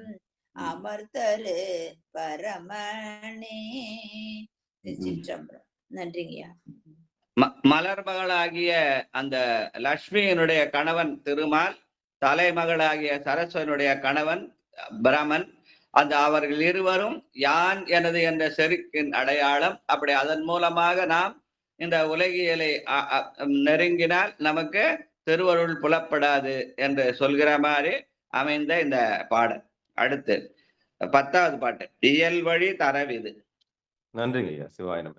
அமர்தரு பரமணி. திருச்சிற்றம்பலம். நன்றிங்கய்யா. மலர்மகளாகிய அந்த லட்சுமியினுடைய கணவன் திருமால், தலைமகளாகிய சரஸ்வனுடைய கணவன் பிரமன், அந்த அவர்கள் இருவரும் யான் எனது என்ற செருக்கின் அடையாளம். அப்படி அதன் மூலமாக நாம் இந்த உலகியலை நெருங்கினால் நமக்கு திருவருள் புலப்படாது என்று சொல்கிற மாதிரி அமைந்த இந்த பாடல். அடுத்து 10வது பாட்டு, இயல் வழி தரவிது. நன்றிங்க ஐயா. சிவாய நம.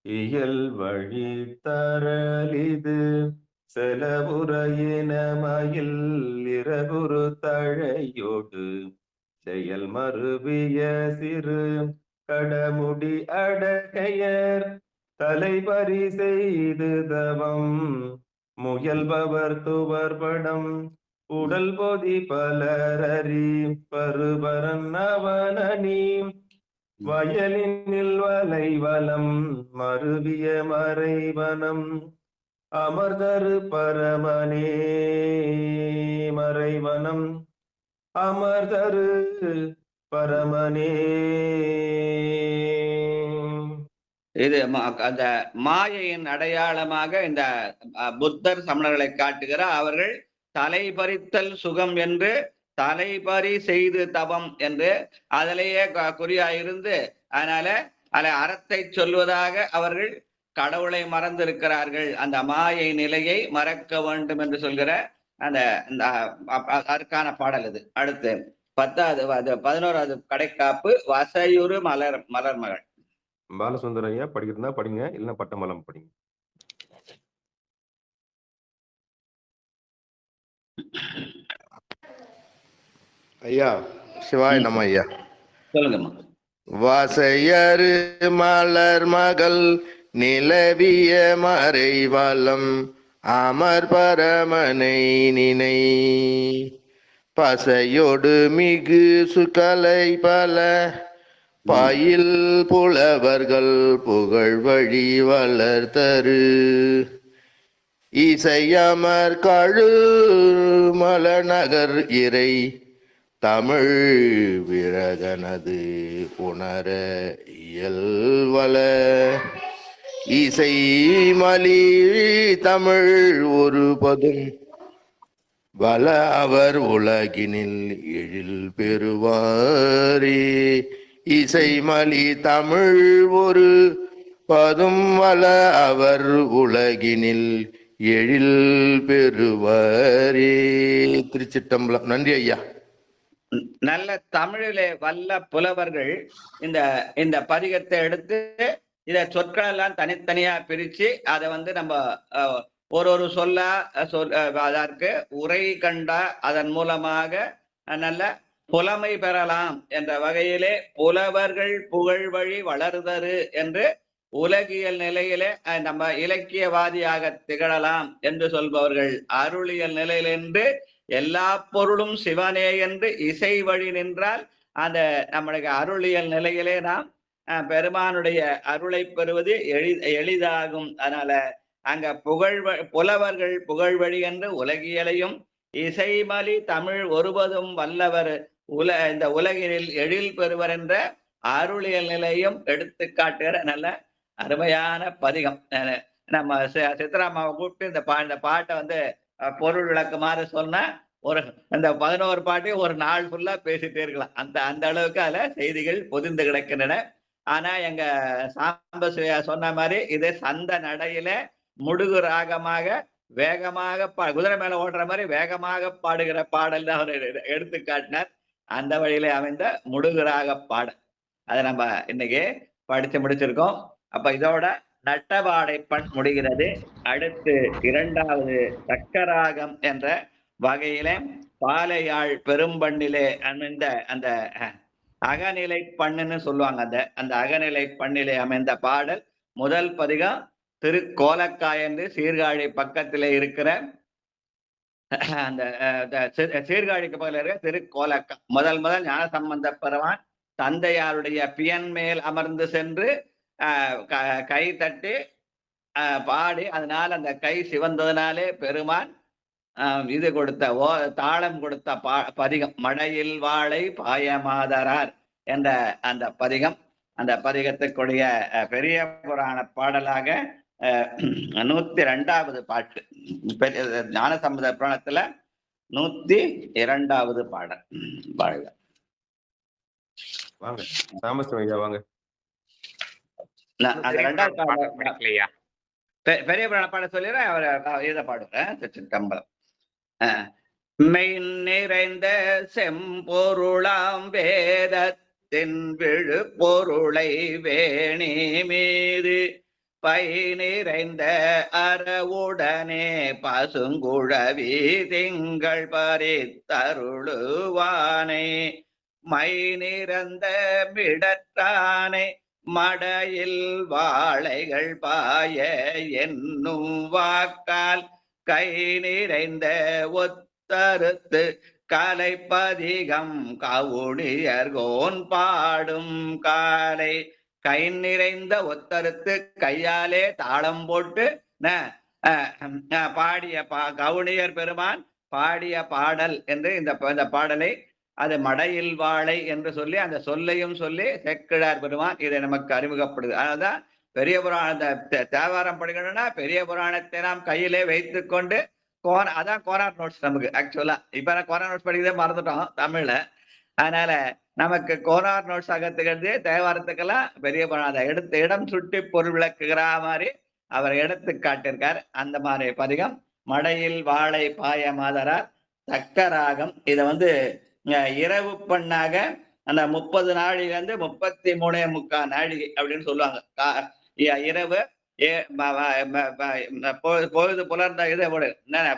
இயல் வழி தரலிது செலவுரையினமயில் இரகுரு தழையோடு செயல் மறுவிய சிறு கடமுடி அடகையர் தலைபறி செய்து தவம் முயல்பவர் துவர்படம் உடல் பொதி பலரறி பருபரன் அவனி வயலினில் வலைவலம் மருவிய மறைவனம் அமர்தரு பரமனே மறைவனம் அமர்தரு பரமனே. இது அந்த மாயையின் அடையாளமாக இந்த புத்தர் சமணர்களை காட்டுகிறார். அவர்கள் தலைபறித்தல் சுகம் என்று தலைபறி செய்து தவம் என்று அதிலேயே குறியாயிருந்து, அதனால அறத்தை சொல்வதாக அவர்கள் கடவுளை மறந்திருக்கிறார்கள். அந்த மாயை நிலையை மறக்க வேண்டும் என்று சொல்கிற அந்த அதற்கான பாடல் இது. அடுத்து 11வது கடைக்காப்பு வசையுறு மலர்மகள். பாலசுந்தரம் ஐயா படிக்கிறதா படிங்க, இல்லைன்னா பட்டமலம் படிங்க. ஐயா சிவாய நம்ம ஐயா. சொல்லுங்கம்மா. வாசையரு மலர் மகள் நிலவிய மறைவலம் அமர் பரமனை நினை பசையோடு மிகு சுகலை பல பாயில் புலவர்கள் புகழ் வழி வளர்த்தரு இசையமர் கழு மலநகர் இறை தமிழ் விரகனது உணர இயல்வல இசை மலி தமிழ் ஒரு பதும் வல அவர் உலகினில் எழில் பெறுவாரே. இசை மலி தமிழ் ஒரு பதும் வல அவர் உலகினில் எழில் பெறுவாரே. திருச்சிற்றம்பலம். நன்றி ஐயா. நல்ல தமிழிலே வல்ல புலவர்கள் இந்த பதிகத்தை எடுத்து இத சொற்கள் எல்லாம் தனித்தனியா பிரிச்சு அதை நம்ம ஒரு சொல்ல அதற்கு உரை கண்டா அதன் மூலமாக நல்ல புலமை பெறலாம் என்ற வகையிலே புலவர்கள் புகழ் வழி வளர்தரு என்று உலகியல் நிலையிலே நம்ம இலக்கியவாதியாக திகழலாம் என்று சொல்பவர்கள் அருளியல் நிலையில் என்று எல்லா பொருளும் சிவனே என்று இசை வழி நின்றால் அந்த நம்மளுக்கு அருளியல் நிலையிலே நாம் பெருமானுடைய அருளை பெறுவது எளிதாகும். அதனால அங்க புலவர்கள் புகழ் வழி என்று உலகியலையும் இசைமலி தமிழ் ஒருவதும் வல்லவர் இந்த உலகினில் எழில் பெறுவர் என்ற அருளியல் நிலையும் எடுத்து காட்டுகிற நல்ல அருமையான பதிகம். நம்ம சித்தராமாவை கூப்பிட்டு இந்த பாட்டை பொருள் விளக்கமாக சொன்னா இந்த 11 பாட்டையும் ஒரு நாள் ஃபுல்லா பேசிட்டே இருக்கலாம். அந்த அளவுக்கு அதுல செய்திகள் பொதிந்து கிடக்கின்றன. ஆனா எங்க சாம்பசிவா சொன்ன மாதிரி இது சந்த நடையில முடுகு ராகமாக வேகமாக குதிரை மேல ஓடுற மாதிரி வேகமாக பாடுகிற பாடல் தான் அவர் எடுத்து காட்டினார். அந்த வழியில அமைந்த முடுகு ராக பாடல் அதை நம்ம இன்னைக்கு படிச்சு முடிச்சிருக்கோம். அப்ப இதோட நட்டபாடை பண் முடிகிறது. அடுத்து 2வது சக்கராகம் என்ற வகையில பாலையாழ் பெரும்பண்ணிலே அமைந்த அந்த அகநிலை பண்ணுன்னு சொல்லுவாங்க. அந்த அகநிலை பண்ணிலே அமைந்த பாடல் முதல் பதிகம் திருக்கோலக்காய் என்று சீர்காழி பக்கத்திலே இருக்கிற அந்த சீர்காழிக்கு பக்கத்தில் இருக்கிற திருக்கோலக்கா. முதல் ஞானசம்பந்த பெருமான் தந்தையாருடைய பியன் மேல் அமர்ந்து சென்று கை தட்டி பாடி, அதனால அந்த கை சிவந்ததுனாலே பெருமான் இது கொடுத்த தாளம் கொடுத்த பதிகம் மடையில் வாழை பாயமாதரார் என்ற அந்த பதிகம். அந்த பதிகத்துக்குரிய பெரிய புராண பாடலாக 102வது பாட்டு ஞானசம்பந்த புராணத்துல 102வது பாடல். வாழ்க. வாங்க சாமஸ்தம் ஐயா வாங்க. அந்த 2வது பாடல் பெரிய புராண பாட சொல்லிடுறேன். அவர் இதை பாடுறேன். திருச்சிற்றம்பலம். மெய் நிறைந்த செம்பொருளாம் வேதத்தின் விழு பொருளை வேணி மீது பை நிறைந்த அறவுடனே பசுங்குழவி திங்கள் பறித்தருளுவானை மை நிறந்த மிடற்றானை மடையில் வாழைகள் பாய என்னும் வாக்கால் கை நிறைந்த ஒத்தறுத்து கலைப்பதிகம் கவுனியர்கோன் பாடும் காலை. கை நிறைந்த ஒத்தறுத்து கையாலே தாளம் போட்டு பாடிய கவுனியர் பெருமான் பாடிய பாடல் என்று இந்த பாடலை அது மடையில் வாழை என்று சொல்லி அந்த சொல்லையும் சொல்லி செக்கிழார் பெருமான் இதை நமக்கு அறிமுகப்படுது. அதனால்தான் பெரிய புராண தேவாரம் படிக்கணும்னா பெரிய புராணத்தை நாம் கையிலே வைத்து கொண்டு அதான் கோனார் நோட்ஸ் நமக்கு. ஆக்சுவலா இப்ப கோனார் நோட்ஸ் படிக்கிறதே மறந்துட்டோம் தமிழ்ல. அதனால நமக்கு கோனார் நோட்ஸ் அகத்துக்கிறது தேவாரத்துக்கெல்லாம் பெரிய புராணம் அதை எடுத்து இடம் சுட்டி பொருள் விளக்குகிற மாதிரி அவர் எடுத்து காட்டியிருக்கார். அந்த மாதிரி பதிகம் மடையில் வாழை பாய மாதரார் தக்கராகம். இதை இரவு பண்ணாக அந்த 30 நாழிகை 33.75 நாழிகை அப்படின்னு சொல்லுவாங்க. இரவு பொழுது புலர்ந்த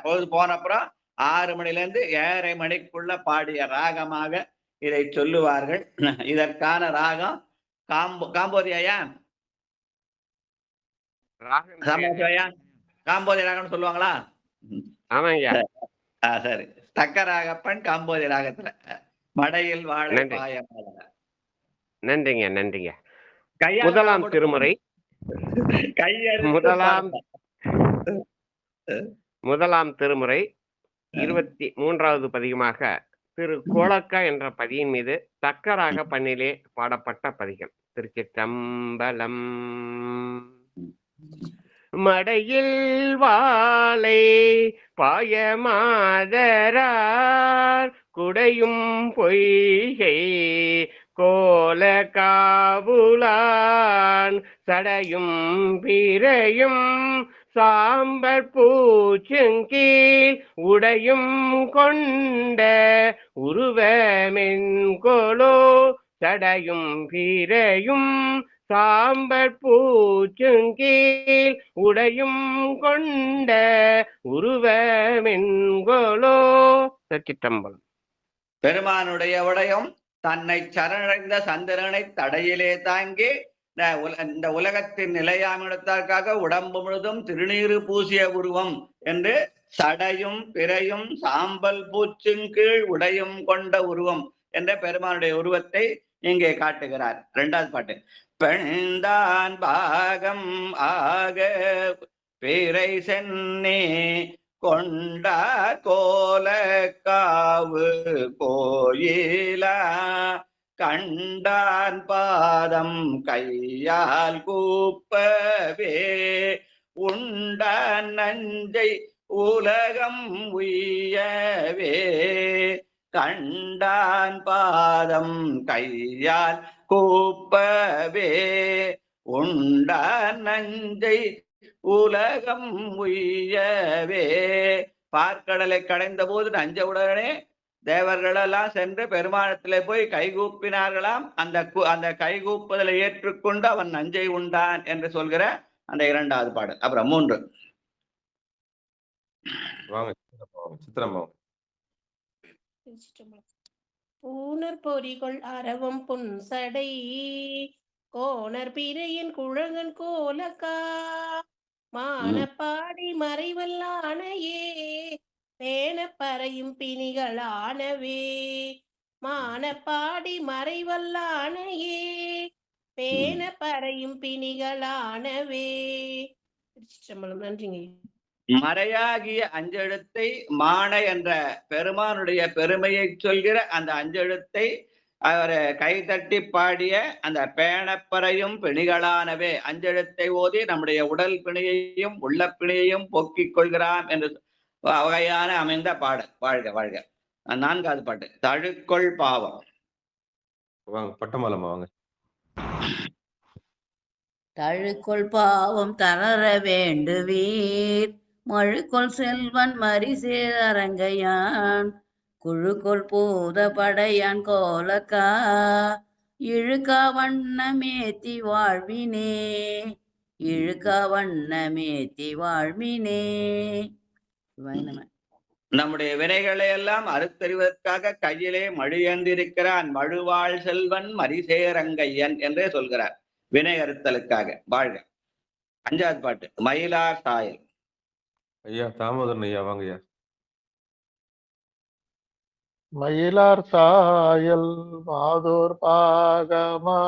பொழுது போன அப்புறம் 6 மணிலேருந்து 7:30 மணிக்குள்ள பாடிய ராகமாக இதை சொல்லுவார்கள். இதற்கான ராகம் காம்போதி ஐயா காம்போதி ராகம்னு சொல்லுவாங்களா? ஆமாங்க. சரி. தக்கராகப்பன் காம்போதி ராகத்துல மடையில் வாழை பாய. நன்றிங்க நன்றிங்க. முதலாம் திருமுறை முதலாம் திருமுறை 23வது பதிகமாக திரு கோலக்கா என்ற பதியின் மீது தக்கராக பண்ணிலே பாடப்பட்ட பதிகம். திருச்சிற்றம்பலம். மடையில் வாழை பாயமாதரார் குடையும் பொய்கை கோல காவுலான் சடையும் பிறையும் சாம்பற் பூச்சுங்கீழ் உடையும் கொண்ட உருவமென்கொலோ சடையும் பிறையும் சாம்பற் பூச்சுங்கீழ் உடையும் கொண்ட உருவமென்கொலோ. திருச்சிற்றம்பலம். பெருமானுடைய உடையும் தன்னை சரணடைந்த சந்திரனை தடையிலே தாங்கி இந்த உலகத்தின் நிலையாமிடத்திற்காக உடம்பு முழுதும் திருநீறு பூசிய உருவம் என்று சடையும் பிறையும் சாம்பல் பூச்சின் கீழ் உடையும் கொண்ட உருவம் என்ற பெருமானுடைய உருவத்தை இங்கே காட்டுகிறார். 2வது பாட்டு. பெண்தான் பாகம் ஆக பிறை சென்னே கொண்டார் கோலக்காவு கோயிலா கண்டான் பாதம் கையால் கூப்பவே உண்டான் நஞ்சை உலகம் உய்யவே கண்டான் பாதம் கையால் கூப்பவே உண்டான் நஞ்சை உலகம் உய்யவே. பார்க்கடலை கடைந்த போது நஞ்சவுடனே தேவர்களெல்லாம் சென்று பெருமானத்திலே போய் கைகூப்பினார்களாம். அந்த கைகூப்புதலை ஏற்றுக்கொண்டு அவன் நஞ்சை உண்டான் என்று சொல்கிற அந்த 2வது பாடல். அப்புறம் 3 பூனர் பொறிகள் அரவம் புன்சடை கோணர் பிறையின் குழங்கன் கோலக்கா மானப்பாடி மறைவல்லானையே பேண பறையும் பிணிகளானவே. மானப்பாடி மறைவல்லானையே பேண பறையும் பிணிகளானவே. திருச்சிற்றம்பலம். நன்றிங்க. மறையாகிய அஞ்செழுத்தை மான என்ற பெருமானுடைய பெருமையை சொல்கிற அந்த அஞ்செழுத்தை அவர் கைதட்டி பாடிய அந்த பேணப்பறையும் பிணிகளானவே. அஞ்செழுத்தை ஓதி நம்முடைய உடல் பிணியையும் உள்ள பிணியையும் போக்கிக் கொள்கிறான் என்று வகையான அமைந்த பாடல். வாழ்க வாழ்க. 4வது பாட்டு தழுக்கொள் பாவம். வாங்க பட்டமலமா வாங்க. தழுக்கொள் பாவம் தளர வேண்டுவீர் மழுக்கொள் செல்வன் மரிசேரங்கையான் குழுக்கொள் பூத படையான் கோலக்கா இழுக்கா வண்ணமேத்தி வாழ்வினே இழுக்கா வண்ணமேத்தி வாழ்வினே. நம்முடைய வினைகளை எல்லாம் அறுத்தறிவதற்காக கையிலே மழியந்திருக்கிறான் மழுவாள் செல்வன் மரிசேரங்கையன் என்றே சொல்கிறார் வினை அறுத்தலுக்காக. வாழ்க. 5வது பாட்டு மயிலார் சாயல். ஐயா தாமோதரன் ஐயா வாங்க ஐயா. மயிலார் சாயல் மாதோர் பாகமா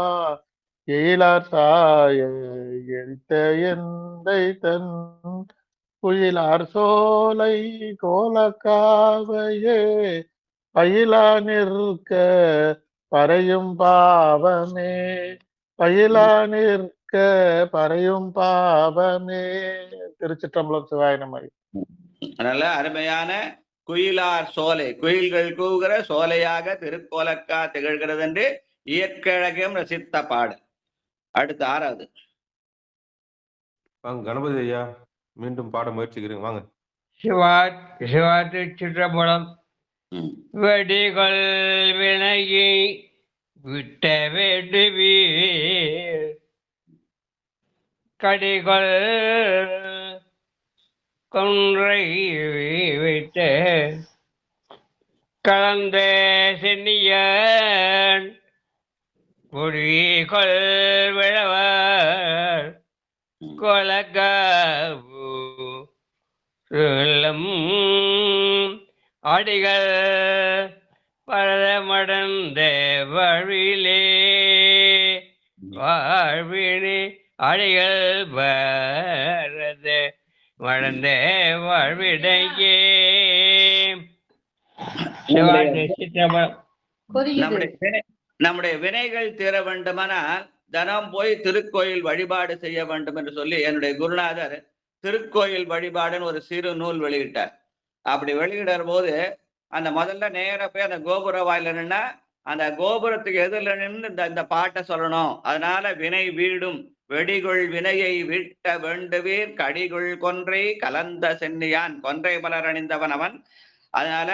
எயிலார் சாயல் எழுத்த எந்தை தன் குயிலார் சோலை கோலக்காவையே பயிலா நிற்க பறையும் பாவமே பயிலா நிற்க பறையும் பாவமே. திருச்சிற்றம்பலம். சிவாய நம. நல்ல அருமையான குயிலார் சோலை, குயில்கள் கூவுகிற சோலையாக திருக்கோலக்கா திகழ்கிறது என்று இயற்கழகம் ரசித்த பாடு. அடுத்து 6வது வாங்க கணபதி ஐயா மீண்டும் பாட முயற்சிக்கிறீங்க வாங்க. சிவாத்து சிற்றம்பலம். வெடிகள் வினையை விட்ட வேண்டுவீர் கடிகள் கொன்றை வைத்த கலந்த சென்னியன் பொடிகள் விழவர் கொலகாவு அடிகள் பரமடந்த வாழ்விலே வாழ்வினே அடிகள் பரத வளர்ந்த வாழ்விடையே. நம்முடைய வினைகள் தீர வேண்டுமானால் தினம் போய் திருக்கோயில் வழிபாடு செய்ய வேண்டும் என்று சொல்லி என்னுடைய குருநாதர் திருக்கோயில் வழிபாடுன்னு ஒரு சிறு நூல் வெளியிட்டார். அப்படி வெளியிடுற போது அந்த முதல்ல நேர போய் அந்த கோபுர வாயில நின்னா அந்த கோபுரத்துக்கு எதிரில் நின்று இந்த பாட்டை சொல்லணும். அதனால வினை வீடும் வெடிகுள் வினையை வீட்ட வேண்டுவீர் கடிகுள் கொன்றை கலந்த சென்னியான் கொன்றை மலர் அணிந்தவன் அவன். அதனால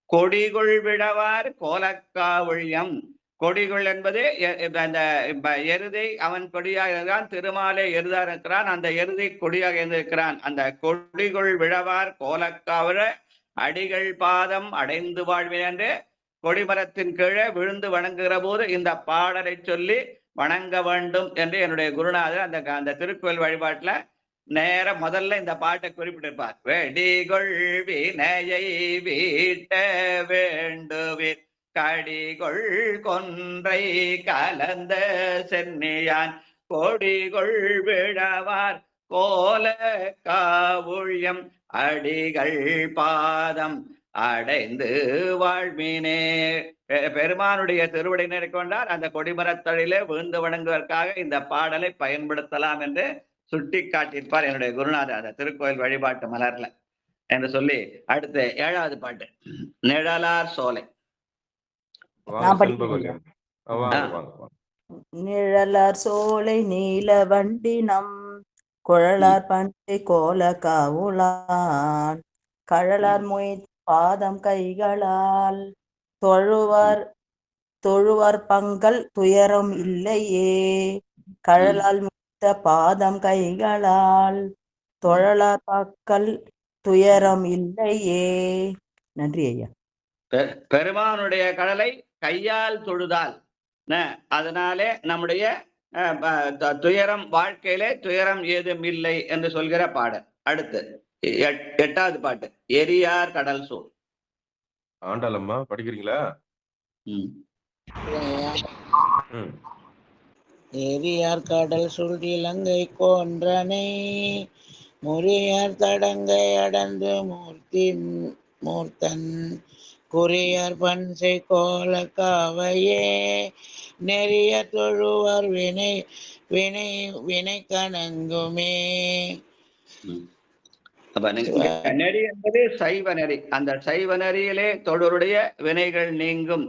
கொடிகுள் விழவார் கோலக்கா ஒழியம். கொடிகுள் என்பது அந்த எருதை அவன் கொடியாக இருக்கிறான், திருமாலே எருதா இருக்கிறான், அந்த எருதை கொடியாக இருந்திருக்கிறான். அந்த கொடிகுள் விழவார் கோலக்காவிட அடிகள் பாதம் அடைந்து வாழ்வேன் என்று கொடிமரத்தின் கீழே விழுந்து வணங்குகிற போது இந்த பாடலை சொல்லி வணங்க வேண்டும் என்று என்னுடைய குருநாதர் அந்த திருக்கோயில் வழிபாட்டுல நேர முதல்ல இந்த பாட்டை குறிப்பிட்டிருப்பார். வெடிகொள் வினையை வீட்ட வேண்டுவீர் கடிகொள் கொன்றை கலந்த சென்னியான் கொடிகொள் விழவார் கோல காவுழியம் அடிகள் பாதம் அடைந்து வாழ்வினே. பெருமானுடைய திருவடியினரை கொண்டார் அந்த கொடிமரத்தடியிலே விழுந்து வணங்குவதற்காக இந்த பாடலை பயன்படுத்தலாம் என்று சுட்டி காட்டியிருப்பார் என்னுடைய குருநாதர் அந்த திருக்கோயில் வழிபாட்டு மலர்ல என்று சொல்லி. அடுத்து 7வது பாட்டு நிழலார் சோலை. நிழலார் சோலை நீல வண்டினம் குழலார் பண்டை கோல காவுளான் கழலார் மொய் பாதம் கைகளால் தொழுவார் பங்கல் துயரம் இல்லையே கழலால் மித்த பாதம் கைகளால் தொழலார் பக்கல் துயரம் இல்லையே. நன்றி ஐயா. பெருமானுடைய கடலை கையால் தொழுதால் அதனாலே நம்முடைய துயரம் வாழ்க்கையிலே துயரம் ஏதும் இல்லை என்று சொல்கிற பாடல். அடுத்து 8வது பாட்டு, எரியார் கடல் சூழ். ஆண்டாளம்மா படிக்கிறீங்களா? எரியார் கடல் சூழ் இலங்கை கொன்றனை முறியார் தடங்கை அடர்ந்து மூர்த்தன் குறியார் பன்சை கோல காவையே நெறிய தொழுவார் வினை வினை வினை கணங்குமே. நெறி என்பது சைவ நெறி. அந்த சைவ நெறியிலே தொழுவருடைய வினைகள் நீங்கும்,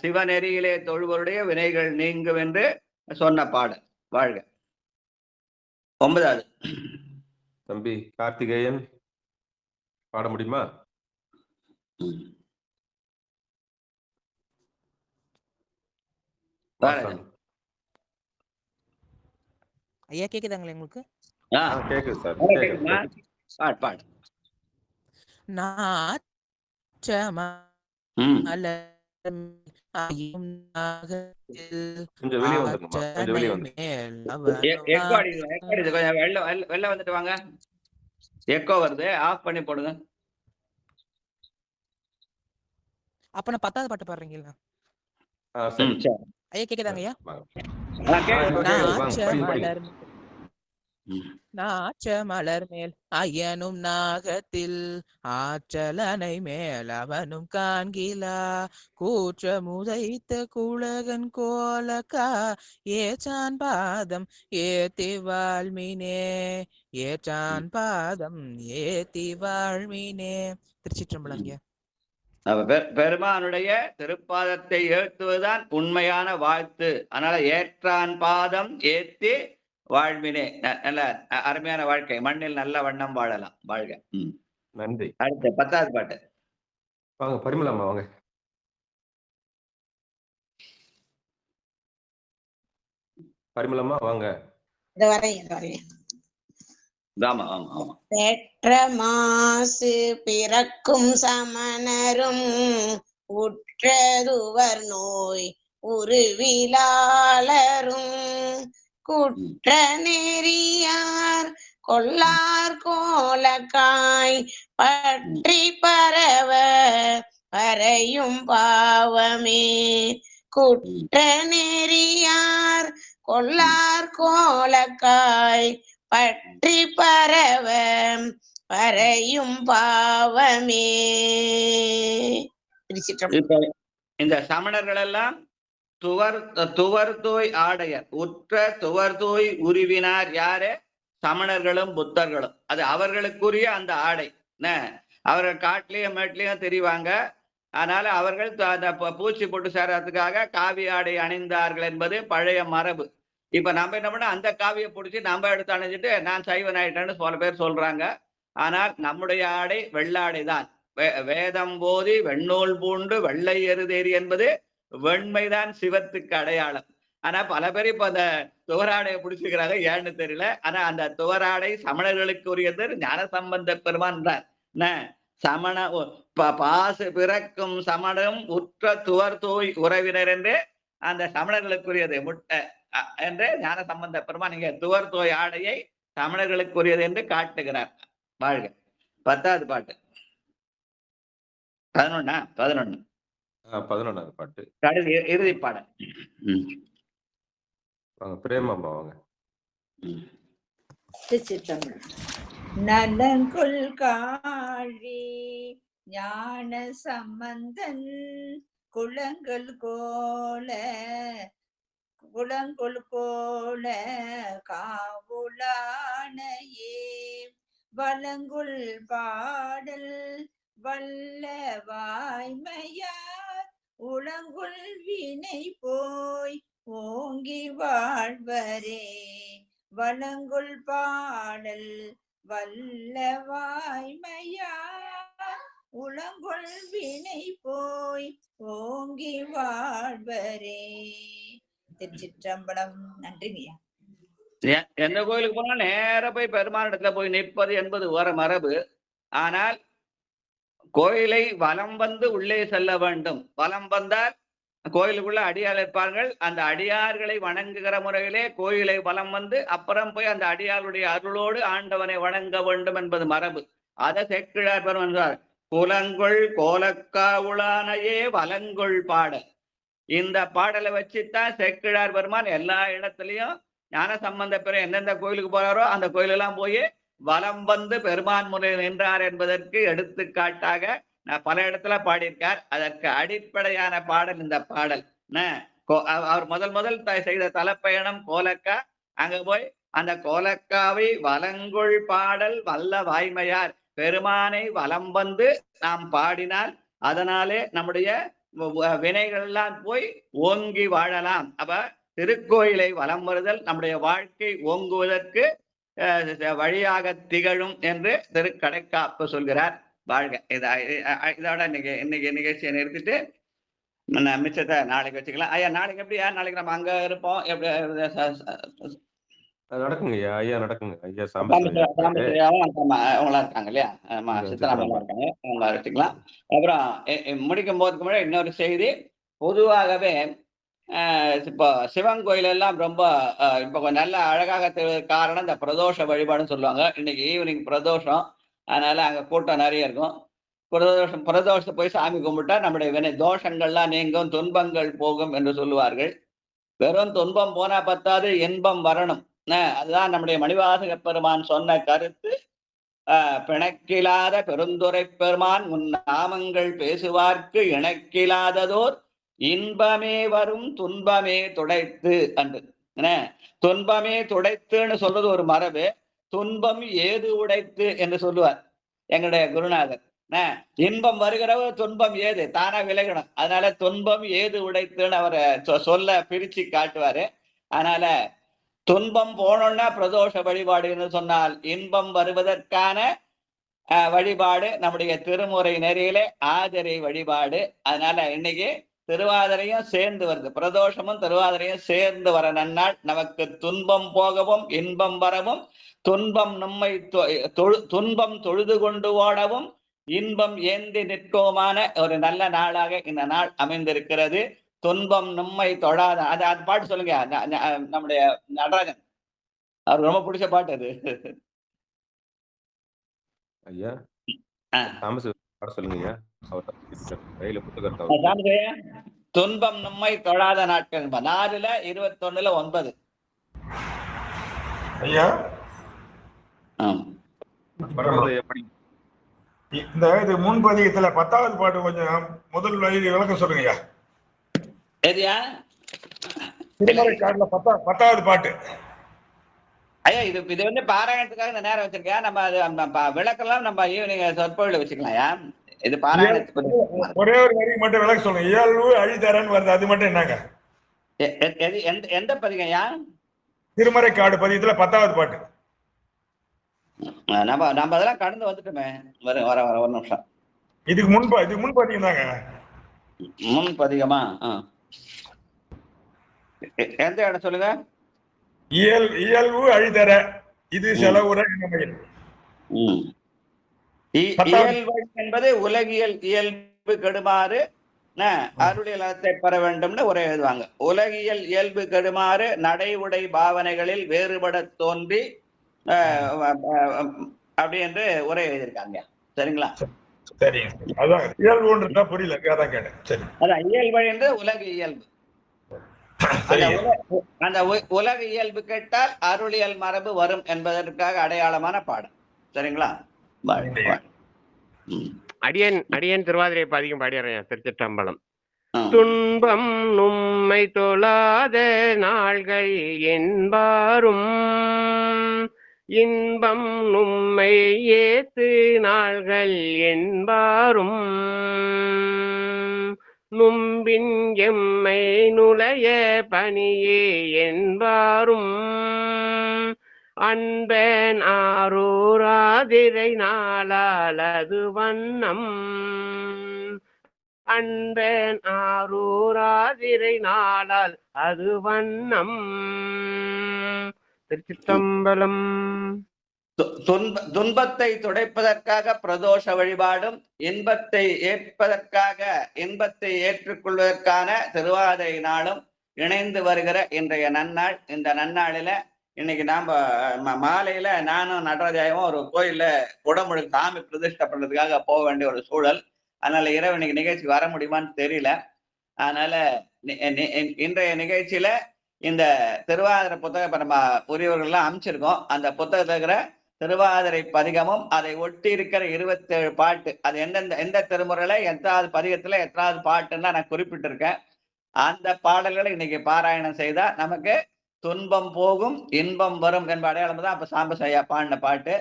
சிவநெறியிலே தொழுவருடைய வினைகள் நீங்கும் என்று சொன்ன பாடல். வாழ்க. 9வது தம்பி கார்த்திகேயன் பாட முடியுமா? ஐயா கேக்குதாங்களா உங்களுக்கு? கேக்குது சார். பாடு. கொஞ்சம் வெளியே வந்துருங்கம்மா, கொஞ்சம் வெளியே வந்து. வெளில வந்துட்டு வாங்க. எக்கோ வருது, ஆஃப் பண்ணி போடுங்க. அப்ப நான் 10வது பாட்டு பாடுறீங்களா? ஐயா கேக்குதாங்க ஐயா? நாச்ச மலர் மேல் ஐயனும் நாகத்தில் ஆற்றலனை மேல் அவனும் காண்கிலா கூற்ற முதைத்த குலகன் கோலக்கா ஏற்றான் பாதம் ஏத்தி வாழ்மினே ஏற்றான் பாதம் ஏத்தி வாழ்மினே. திருச்சிற்றம்பலங்க. பெருமானுடைய திருப்பாதத்தை ஏற்றுவதுதான் உண்மையான வாழ்த்து. அதனால ஏற்றான் பாதம் ஏத்தி வாழ்வினே. நல்ல அருமையான வாழ்க்கை, மண்ணில் நல்ல வண்ணம் வாழலாம். வாழ்க. நன்றி. அடுத்து 10வது பாட்டு. வாங்க பரிமளம்மா வாங்க. பரிமளம்மா வாங்க. பெற்ற மாசு பிறக்கும் சமணரும் உற்றதுவர் நோய் உருவிலாளரும் குற்ற நெறியார் கொள்ளார் கோலக்காய் பற்றி பரவ பறையும் பாவமே. குற்ற நெறியார் கொள்ளார் கோலக்காய் பற்றி பரவ பறையும் பாவமே. இந்த சமணர்கள் எல்லாம் துவர்தோய் ஆடையர், உற்ற துவர்தோய் உருவினார். யாரு? சமணர்களும் புத்தர்களும். அது அவர்களுக்குரிய அந்த ஆடை. அவர்கள் காட்டிலையும் மேட்லையும் தெரிவாங்க. அதனால அவர்கள் அந்த பூச்சி போட்டு சேரத்துக்காக காவி ஆடை அணிந்தார்கள் என்பது பழைய மரபு. இப்ப நம்ம என்ன பண்ண, அந்த காவியை பிடிச்சி நம்ம எடுத்து அணிஞ்சிட்டு நான் சைவன் ஆயிட்டேன்னு பல பேர் சொல்றாங்க. ஆனால் நம்முடைய ஆடை வெள்ளாடை தான். வேதம் போதி வெண்ணூல் பூண்டு வெள்ளை எருதேறி என்பது வெண்மைதான் சிவத்துக்கு அடையாளம். ஆனா பல பேர் இப்ப அந்த துவராடையை பிடிச்சிக்கிறாங்க, ஏன்னு தெரியல. ஆனா அந்த துவராடை சமணர்களுக்கு உரியது. ஞானசம்பந்த பெருமான் சமண பாசு பிறக்கும் சமணம் உற்ற துவர் தோய் உறவினர் என்று அந்த சமணர்களுக்குரியது முட்டை என்று ஞானசம்பந்த பெருமான் இங்க துவர் தோய் ஆடையை சமணர்களுக்குரியது என்று காட்டுகிறார். வாழ்க. 10வது பாட்டு. 11வது பாட்டு. இறுதி பாடல். வாங்க பிரேமம்மா வாங்க. நலங்குள் காழி ஞான சம்பந்தன் குளங்கள் கோல காவுளானையே வலங்குள் பாடல் வல்ல வாய்மையார் உளங்குள் வினை போய் ஓங்கி வாழ்வரே. வலங்குள் பாடல் வல்ல வாய்மையார் உளங்குள் வினை போய் ஓங்கி வாழ்வரே. திருச்சிற்றம்பலம். நன்றிங்கய்யா. எந்த கோயிலுக்கு போனா நேர போய் பெருமானிடத்துல போய் நிற்பது என்பது ஒரு மரபு. ஆனால் கோயிலை வலம் வந்து உள்ளே செல்ல வேண்டும். வலம் வந்தால் கோயிலுக்குள்ள அடியார் இருப்பார்கள். அந்த அடியார்களை வணங்குகிற முறையிலே கோயிலை வலம் வந்து அப்புறம் போய் அந்த அடியாருடைய அருளோடு ஆண்டவனை வணங்க வேண்டும் என்பது மரபு. அதை சேக்கிழார் பெருமான் குலங்கொள் கோலக்காவுளானையே வலங்கொள் பாடல். இந்த பாடலை வச்சுதான் சேக்கிழார் பெருமான் எல்லா இடத்துலயும் ஞானசம்பந்த பிற எந்தெந்த கோயிலுக்கு போறாரோ அந்த கோயிலெல்லாம் போய் வலம் வந்து பெருமான் முறை நின்றார் என்பதற்கு எடுத்துக்காட்டாக நான் பல இடத்துல பாடியிருக்கார். அதற்கு அடிப்படையான பாடல் இந்த பாடல். அவர் முதல் செய்த தலப்பயணம் கோலக்கா. அங்க போய் அந்த கோலக்காவை வலங்கொள் பாடல் வல்ல வாய்மையார் பெருமானை வலம் வந்து நாம் பாடினால் அதனாலே நம்முடைய வினைகள் எல்லாம் போய் ஓங்கி வாழலாம். அப்ப திருக்கோயிலை வலம் வருதல் நம்முடைய வாழ்க்கை ஓங்குவதற்கு வழியாக திகழும் என்று திருக்கடைக்காப்பு சொல்கிறார். வாழ்க. இதோட இன்னைக்கு நிகழ்ச்சியை நிறுத்திட்டு மிச்சத்தை நாளைக்கு வச்சுக்கலாம். ஐயா நாளைக்கு எப்படியா? நாளைக்கு நம்ம அங்க இருப்போம். எப்படி நடக்குங்க ஐயா. ஐயா நடக்குங்க ஐயா. அவங்களா இருக்காங்க இல்லையா? சித்தராமலாம் இருக்காங்க. அவங்க வச்சுக்கலாம். அப்புறம் முடிக்கும் போதுக்கு முன்னாடி இன்னொரு செய்தி. பொதுவாகவே இப்போ சிவன் கோயில் எல்லாம் ரொம்ப இப்போ கொஞ்சம் நல்ல அழகாக காரணம் இந்த பிரதோஷ வழிபாடுன்னு சொல்லுவாங்க. இன்னைக்கு ஈவினிங் பிரதோஷம், அதனால அங்க கூட்டம் நிறைய இருக்கும். பிரதோஷத்தை போய் சாமி கும்பிட்டா நம்முடைய வினை தோஷங்கள்லாம் நீங்கும், துன்பங்கள் போகும் என்று சொல்லுவார்கள். வெறும் துன்பம் போனா பத்தாது, இன்பம் வரணும். அதுதான் நம்முடைய மணிவாசக பெருமான் சொன்ன கருத்து. பிணக்கிலாத பெருந்துரை பெருமான் உன் நாமங்கள் பேசுவார்க்கு இணக்கிலாததோர் இன்பமே வரும் துன்பமே துடைத்து அன்று. துன்பமே துடைத்துன்னு சொல்றது ஒரு மரபு. துன்பம் ஏது உடைத்து என்று சொல்லுவார் எங்களுடைய குருநாதர். இன்பம் வருகிறவ துன்பம் ஏது தானா விலகணும். அதனால துன்பம் ஏது உடைத்துன்னு அவரை சொல்ல பிரிச்சு காட்டுவாரு. அதனால துன்பம் போனோம்னா பிரதோஷ வழிபாடுன்னு சொன்னால் இன்பம் வருவதற்கான வழிபாடு நம்முடைய திருமுறை நெறியிலே ஆதிரை வழிபாடு. அதனால இன்னைக்கு திருவாதிரையும் சேர்ந்து வருது, பிரதோஷமும் திருவாதிரையும் சேர்ந்து வர நன்னாள். நமக்கு துன்பம் போகவும் இன்பம் வரவும், துன்பம் நம்மை துன்பம் தொழுது கொண்டு ஓடவும், இன்பம் ஏந்தி நிற்கவுமான ஒரு நல்ல நாளாக இந்த நாள் அமைந்திருக்கிறது. துன்பம் நம்மை தொடாத அது பாட்டு சொல்லுங்க. நம்முடைய நடராஜன் அவருக்கு ரொம்ப பிடிச்ச பாட்டு அது. ஐயா சொல்லுங்க. துன்பம் நம்மை தொடாத நாட்கள் 4/21/9. ஐயா இந்த இது முன்பதிகத்துல 10வது பாட்டு கொஞ்சம் முதல் வயது விளக்கம் சொல்லுங்க. எதியா திருமறை காட்டுல 10வது பாட்டு. ஐயா இது வந்து பாராயணத்துக்காக இந்த நேரம் வச்சிருக்கேன். நம்ம விளக்கெல்லாம் நம்ம ஈவினிங் சொற்பொழில வச்சுக்கலாம். இது பாராயணத்துக்கு ஒரே ஒரு வரி மட்டும் விளக்க சொல்லுங்க. இயல்பு அழிதரன்னு வருது, அது மட்டும் என்னங்க? எந்த பதிகையா? திருமறை காடு பதிகத்துல 10வது பாட்டு. நம்ம அதெல்லாம் கடந்து வந்துட்டோமே. வர ஒரு நிமிஷம். இதுக்கு முன் பதிகம் தாங்க. முன் பதிகமா? எந்த இடம் சொல்லுங்க. இயல்பு அழிதர இது செலவுற இயல்பு என்பது உலகியல் இயல்பு கெடுமாறு அருளியலத்தை பெற வேண்டும்னு உரை எழுதுவாங்க. உலகியல் இயல்பு கெடுமாறு நடை உடை பாவனைகளில் வேறுபட தோன்றி அப்படி என்று உரை எழுதியிருக்காங்க. சரிங்களா? சரிங்க. அதான் இயல்புன்றதா புரியல, அதான் கேட்டேன். சரி, அதான் இயல்பு என்று உலக இயல்பு. அந்த உலக இயல்பு கேட்டால் அருளியல் மரபு வரும் என்பதற்காக அடையாளமான பாடம். சரிங்களா? அடியன் திருவாதிரை பதிகம் பாடிடுறேன். திருச்சிற்றம்பலம். துன்பம் நும்மை தொழாத நாள்கள் என்பாரும், இன்பம் நும்மை ஏத்து நாள்கள் என்பாரும், நும்பின் எம்மை நுழைய பணியே என்பாரும், அன்பன் ஆரூராதிரை நாளால் அது வண்ணம், அன்பன் ஆரூராதிரை நாளால் அது வண்ணம். திருச்சிற்றம்பலம். துன்பத்தை துடைப்பதற்காக பிரதோஷ வழிபாடும், இன்பத்தை ஏற்றுக்கொள்வதற்கான திருவாதிரை நாளும் இணைந்து வருகிற இன்றைய நன்னாள். இந்த நன்னாளில இன்னைக்கு நாம மாலையில நானும் நடராஜாவும் ஒரு கோயில்ல குடமுழுக்கு சாமி பிரதிஷ்டை பண்றதுக்காக போக வேண்டிய ஒரு சூழல். அதனால இரவு இன்னைக்கு நிகழ்ச்சி வர முடியுமான்னு தெரியல. அதனால இன்றைய நிகழ்ச்சியில இந்த திருவாதிரை புத்தகம் இப்ப நம்ம புரியவர்கள்லாம் அமைச்சிருக்கோம். அந்த புத்தகத்துல இருக்கிற திருவாதிரை பதிகமும் அதை ஒட்டி இருக்கிற 27 பாட்டு, அது எந்த திருமுறையில எத்தாவது பதிகத்துல எத்தாவது பாட்டுன்னா நான் குறிப்பிட்டிருக்கேன். அந்த பாடல்களை இன்னைக்கு பாராயணம் செய்தா நமக்கு துன்பம் போகும் இன்பம் வரும் என்ப அடையாளம் தான் அப்ப சாம்பஸ் ஐயா பாடின பாட்டு.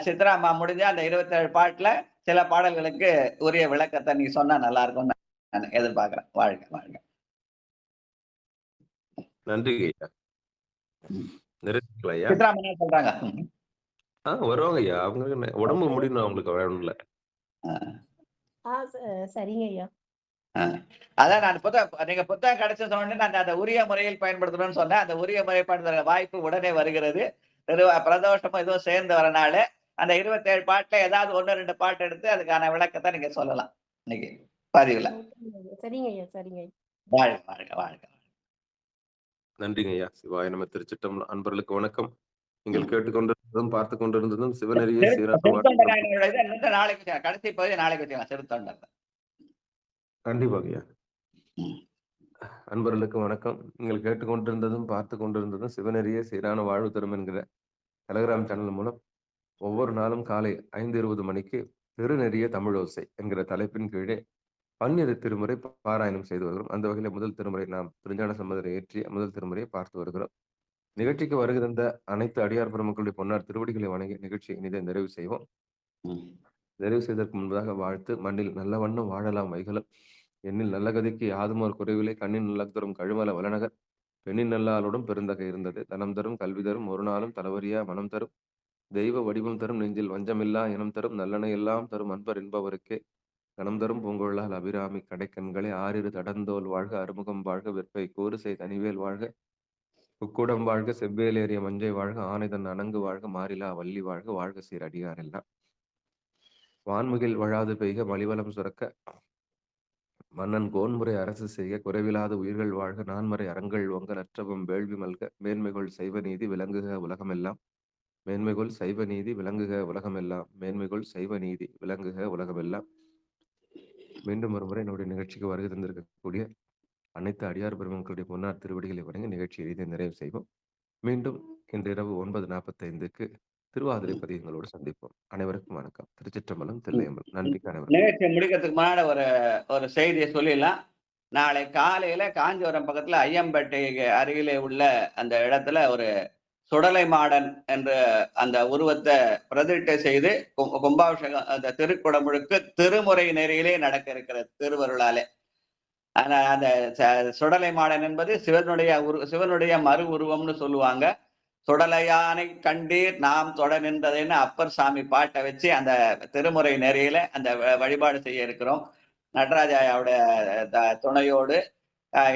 சித்ராமா முடிஞ்ச அந்த 27 பாட்டுல சில பாடல்களுக்கு உரிய விளக்கத்தை நீ சொன்னா நல்லா இருக்கும் நான் எதிர்பார்க்கிறேன். வாழ்க வாழ்க. நன்றி ஐயா. நிறைய சித்ராமா என்ன சொல்றாங்க? வருவாங்க ஐயா. அவங்க உடம்பு முடியணும், அவங்களுக்கு வேணும் இல்ல. சரிங்க ஐயா. அதான் நான் நீங்க புத்தகம் கிடைச்ச சொன்னே நான் அந்த உரிய முறையில் பயன்படுத்தணும்னு சொன்னேன். அந்த உரிய முறை பயன்படுத்துற வாய்ப்பு உடனே வருகிறது. பிரதோஷமும் எதுவும் சேர்ந்து வரனால அந்த 27 பாட்டுல ஏதாவது 1-2 பாட்டு எடுத்து அதுக்கான விளக்கத்தை நீங்க சொல்லலாம் இன்னைக்கு பதிவுல. சரிங்க ஐயா. சரிங்க. வாழ்க வாழ்க வாழ்க. நன்றிங்க ஐயா. சிவாய நம்ம திருச்சிட்டம் அன்பர்களுக்கு வணக்கம். நீங்கள் கேட்டுக்கொண்டிருந்ததும் பார்த்து கொண்டிருந்ததும் சிவநெறியை நாளைக்கு கடைசி பகுதி நாளைக்கு வச்சுக்கலாம். சிறுத்தொண்டர் கண்டிப்பாக ஐயா. அன்பர்களுக்கு வணக்கம். நீங்கள் கேட்டுக்கொண்டிருந்ததும் பார்த்து கொண்டிருந்ததும் சிவநெறியே சீரான வாழ்வு தரும் என்கிற டெலகிராம் சேனல் மூலம் ஒவ்வொரு நாளும் காலை 5:20 மணிக்கு திருநெறிய தமிழோசை என்கிற தலைப்பின் கீழே 12 திருமுறை பாராயணம் செய்து வருகிறோம். அந்த வகையில் முதல் திருமுறை நாம் திருஞான சம்பந்தரை ஏற்றிய முதல் திருமுறையை பார்த்து வருகிறோம். நிகழ்ச்சிக்கு வருகிற அனைத்து அடியார் பெருமக்களுடைய பொன்னார் திருவடிகளை வணங்கி நிகழ்ச்சியை இனிதை நிறைவு செய்வோம். நிறைவு செய்வதற்கு முன்பதாக வாழ்த்து. மண்ணில் நல்ல வண்ணம் வாழலாம் வைகளும், எண்ணில் நல்ல கதிக்கு யாதுமோர் குறைவிலை, கண்ணின் நல்லத்தரும் கழுமல வளநகர், பெண்ணின் நல்லாளுடன் பெருந்தகை இருந்தது, தனம் தரும் கல்வி தரும் ஒரு நாளும் தலவரியா மனம் தரும், தெய்வ வடிவம் தரும் நெஞ்சில் வஞ்சமில்லா இனம் தரும், நல்லெண்ணை எல்லாம் தரும் அன்பர் என்பவருக்கே கணம் தரும் பூங்கொழால் அபிராமி கடைக்கண்களை ஆறிரு தடந்தோல் வாழ்க, அறுமுகம் வாழ்க, வெற்பை கூறுசை தனிவேல் வாழ்க, உக்கூடம் வாழ்க, செவ்வேலேறிய மஞ்சை வாழ்க, ஆனைதன் அணங்கு வாழ்க, மாறிலா வள்ளி வாழ்க, வாழ்க சீர் அடியார் எல்லாம். வான்முகில் வழாது பெய்க மலிவலம் சுரக்க, மன்னன் கோன்முறை அரசு செய்ய, குறைவிலாத உயிர்கள் வாழ்க, நான்மறை அறங்கள் ஒங்க, நற்றவம் வேள்வி மல்க, மேன்மைகள் சைவ நீதி விளங்குக உலகமெல்லாம், மேன்மைகள் சைவ நீதி விளங்குக உலகமெல்லாம், மேன்மைகள் சைவ நீதி விளங்குக உலகமெல்லாம். மீண்டும் ஒரு முறை என்னுடைய நிகழ்ச்சிக்கு வருகை தந்திருக்கக்கூடிய அனைத்து அடியார் பெருமக்களுடைய பொன்னார் திருவடிகளை வணங்கி நிகழ்ச்சியை இதை நிறைவு செய்வோம். மீண்டும் இன்று இரவு 9:45க்கு திருவாதிரை பதிகங்களோடு சந்திப்போம். அனைவருக்கும் வணக்கம். திருச்சிற்றம்பலம், தில்லையம்பலம். நன்றி. நிகழ்ச்சி முடிக்கிறதுக்கு முன்னாடி ஒரு செய்தியை சொல்லிடலாம். நாளை காலையில காஞ்சிபுரம் பக்கத்துல ஐயம்பேட்டைக்கு அருகிலே உள்ள அந்த இடத்துல ஒரு சுடலை மாடன் என்ற அந்த உருவத்தை பிரதிஷ்டை செய்து கும்பாபிஷேகம் அந்த திருக்குடமுழுக்கு திருமுறை நெறியிலே நடக்க இருக்கிற திருவருளாலே. அந்த சுடலை மாடன் என்பது சிவனுடைய மறு உருவம்னு சொல்லுவாங்க. சுடலையானை கண்டீர் நாம் தொட நின்றதுன்னு அப்பர் சாமி பாட்டை வச்சு அந்த திருமுறை நெறியில அந்த வழிபாடு செய்ய இருக்கிறோம். நடராஜாவுடைய துணையோடு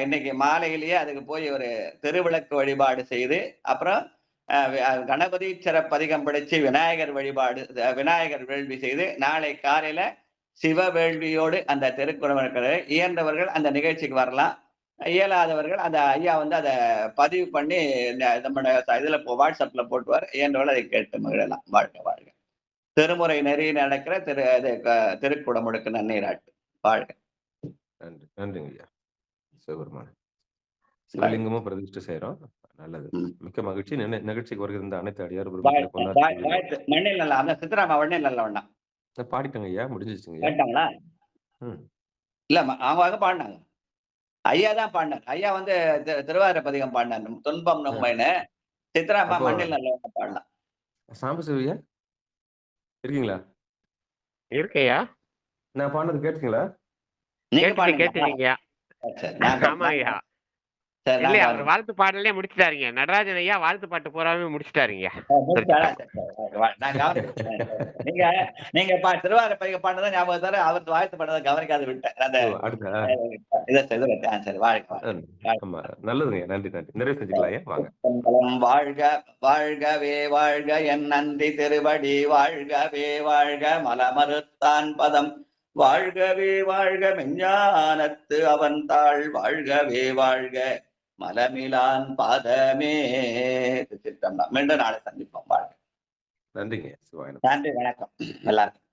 இன்னைக்கு மாலையிலேயே அதுக்கு போய் ஒரு திருவிளக்கு வழிபாடு செய்து, அப்புறம் கணபதீச்சர பதிகம் படிச்சு விநாயகர் வேள்வி செய்து, நாளை காலையில சிவ வேள்வியோடு அந்த திருக்குறள் இயன்றவர்கள் அந்த நிகழ்ச்சிக்கு வரலாம். இயலாதவர்கள் அந்த ஐயா அதை பதிவு பண்ணி நம்முடைய இதுல வாட்ஸ்அப்ல போட்டுவார். இயன்றவர்கள் அதை கேட்டு மகிழலாம். வாழ்க வாழ்க. திருமுறை நெறி நடக்கிற திருக்குடமுழுக்கு நன்னீராட்டு. வாழ்க. நன்றி. நன்றிங்க ஐயா. சிவபெருமான சிவலிங்கமும் பிரதிஷ்டை செய்யறோம். நல்லது. மிக்க மகிழ்ச்சி. நிகழ்ச்சிக்கு வருகிற அனைத்து அடியார் மண்ணில் நல்லா அந்த சித்தராமா வண்ணில் நல்ல வண்ணா பாடிட்டாங்க ஐயா. முடிஞ்சிச்சுங்க. கேட்டாங்களா? இல்ல அவங்க பாடினாங்க. ஐயா தான் பாடினார். ஐயா திருவாதிரை பதிகம் பாடினார், துன்பம் நம்மைன்னு. சித்ராமா மண்ணில் நல்ல பாடலாம். சாம்பசிவய்யா இருக்கீங்களா? இருக்கையா? நான் பாடினது கேட்டீங்களா? நீங்க கேட்டுறீங்க? ஆமா ஐயா. இல்லையா, அவர் வாழ்த்து பாடலே முடிச்சுட்டாருங்க. நடராஜன் ஐயா வாழ்த்து பாட்டு பூராவே முடிச்சுட்டாருங்க. நான் கவனிச்சேன். நீங்க நீங்க திருவாரூர் பதிக பாடுறத ஞாபகம் தர அவர் வாழ்த்து பாடுறத கவனிக்காது விட்டேன். அந்த சரி வாழ்க. ஆமா நல்லதுங்க. நன்றி நன்றி. நிறைவு செஞ்சுக்கலாம். வாங்க. வாழ்க வாழ்கவே வாழ்க என் நந்தி திருவடி வாழ்கவே வாழ்க மலமறுத்தான் பதம் வாழ்கவே வாழ்க மெஞ்ஞானத்து அவன் தாள் வாழ்கவே வாழ்க மலமிலான் பாதமே. மீண்டும் நாளை சந்திப்போம். வாழ்க. நன்றிங்க. நன்றி, வணக்கம் எல்லாருக்கும்.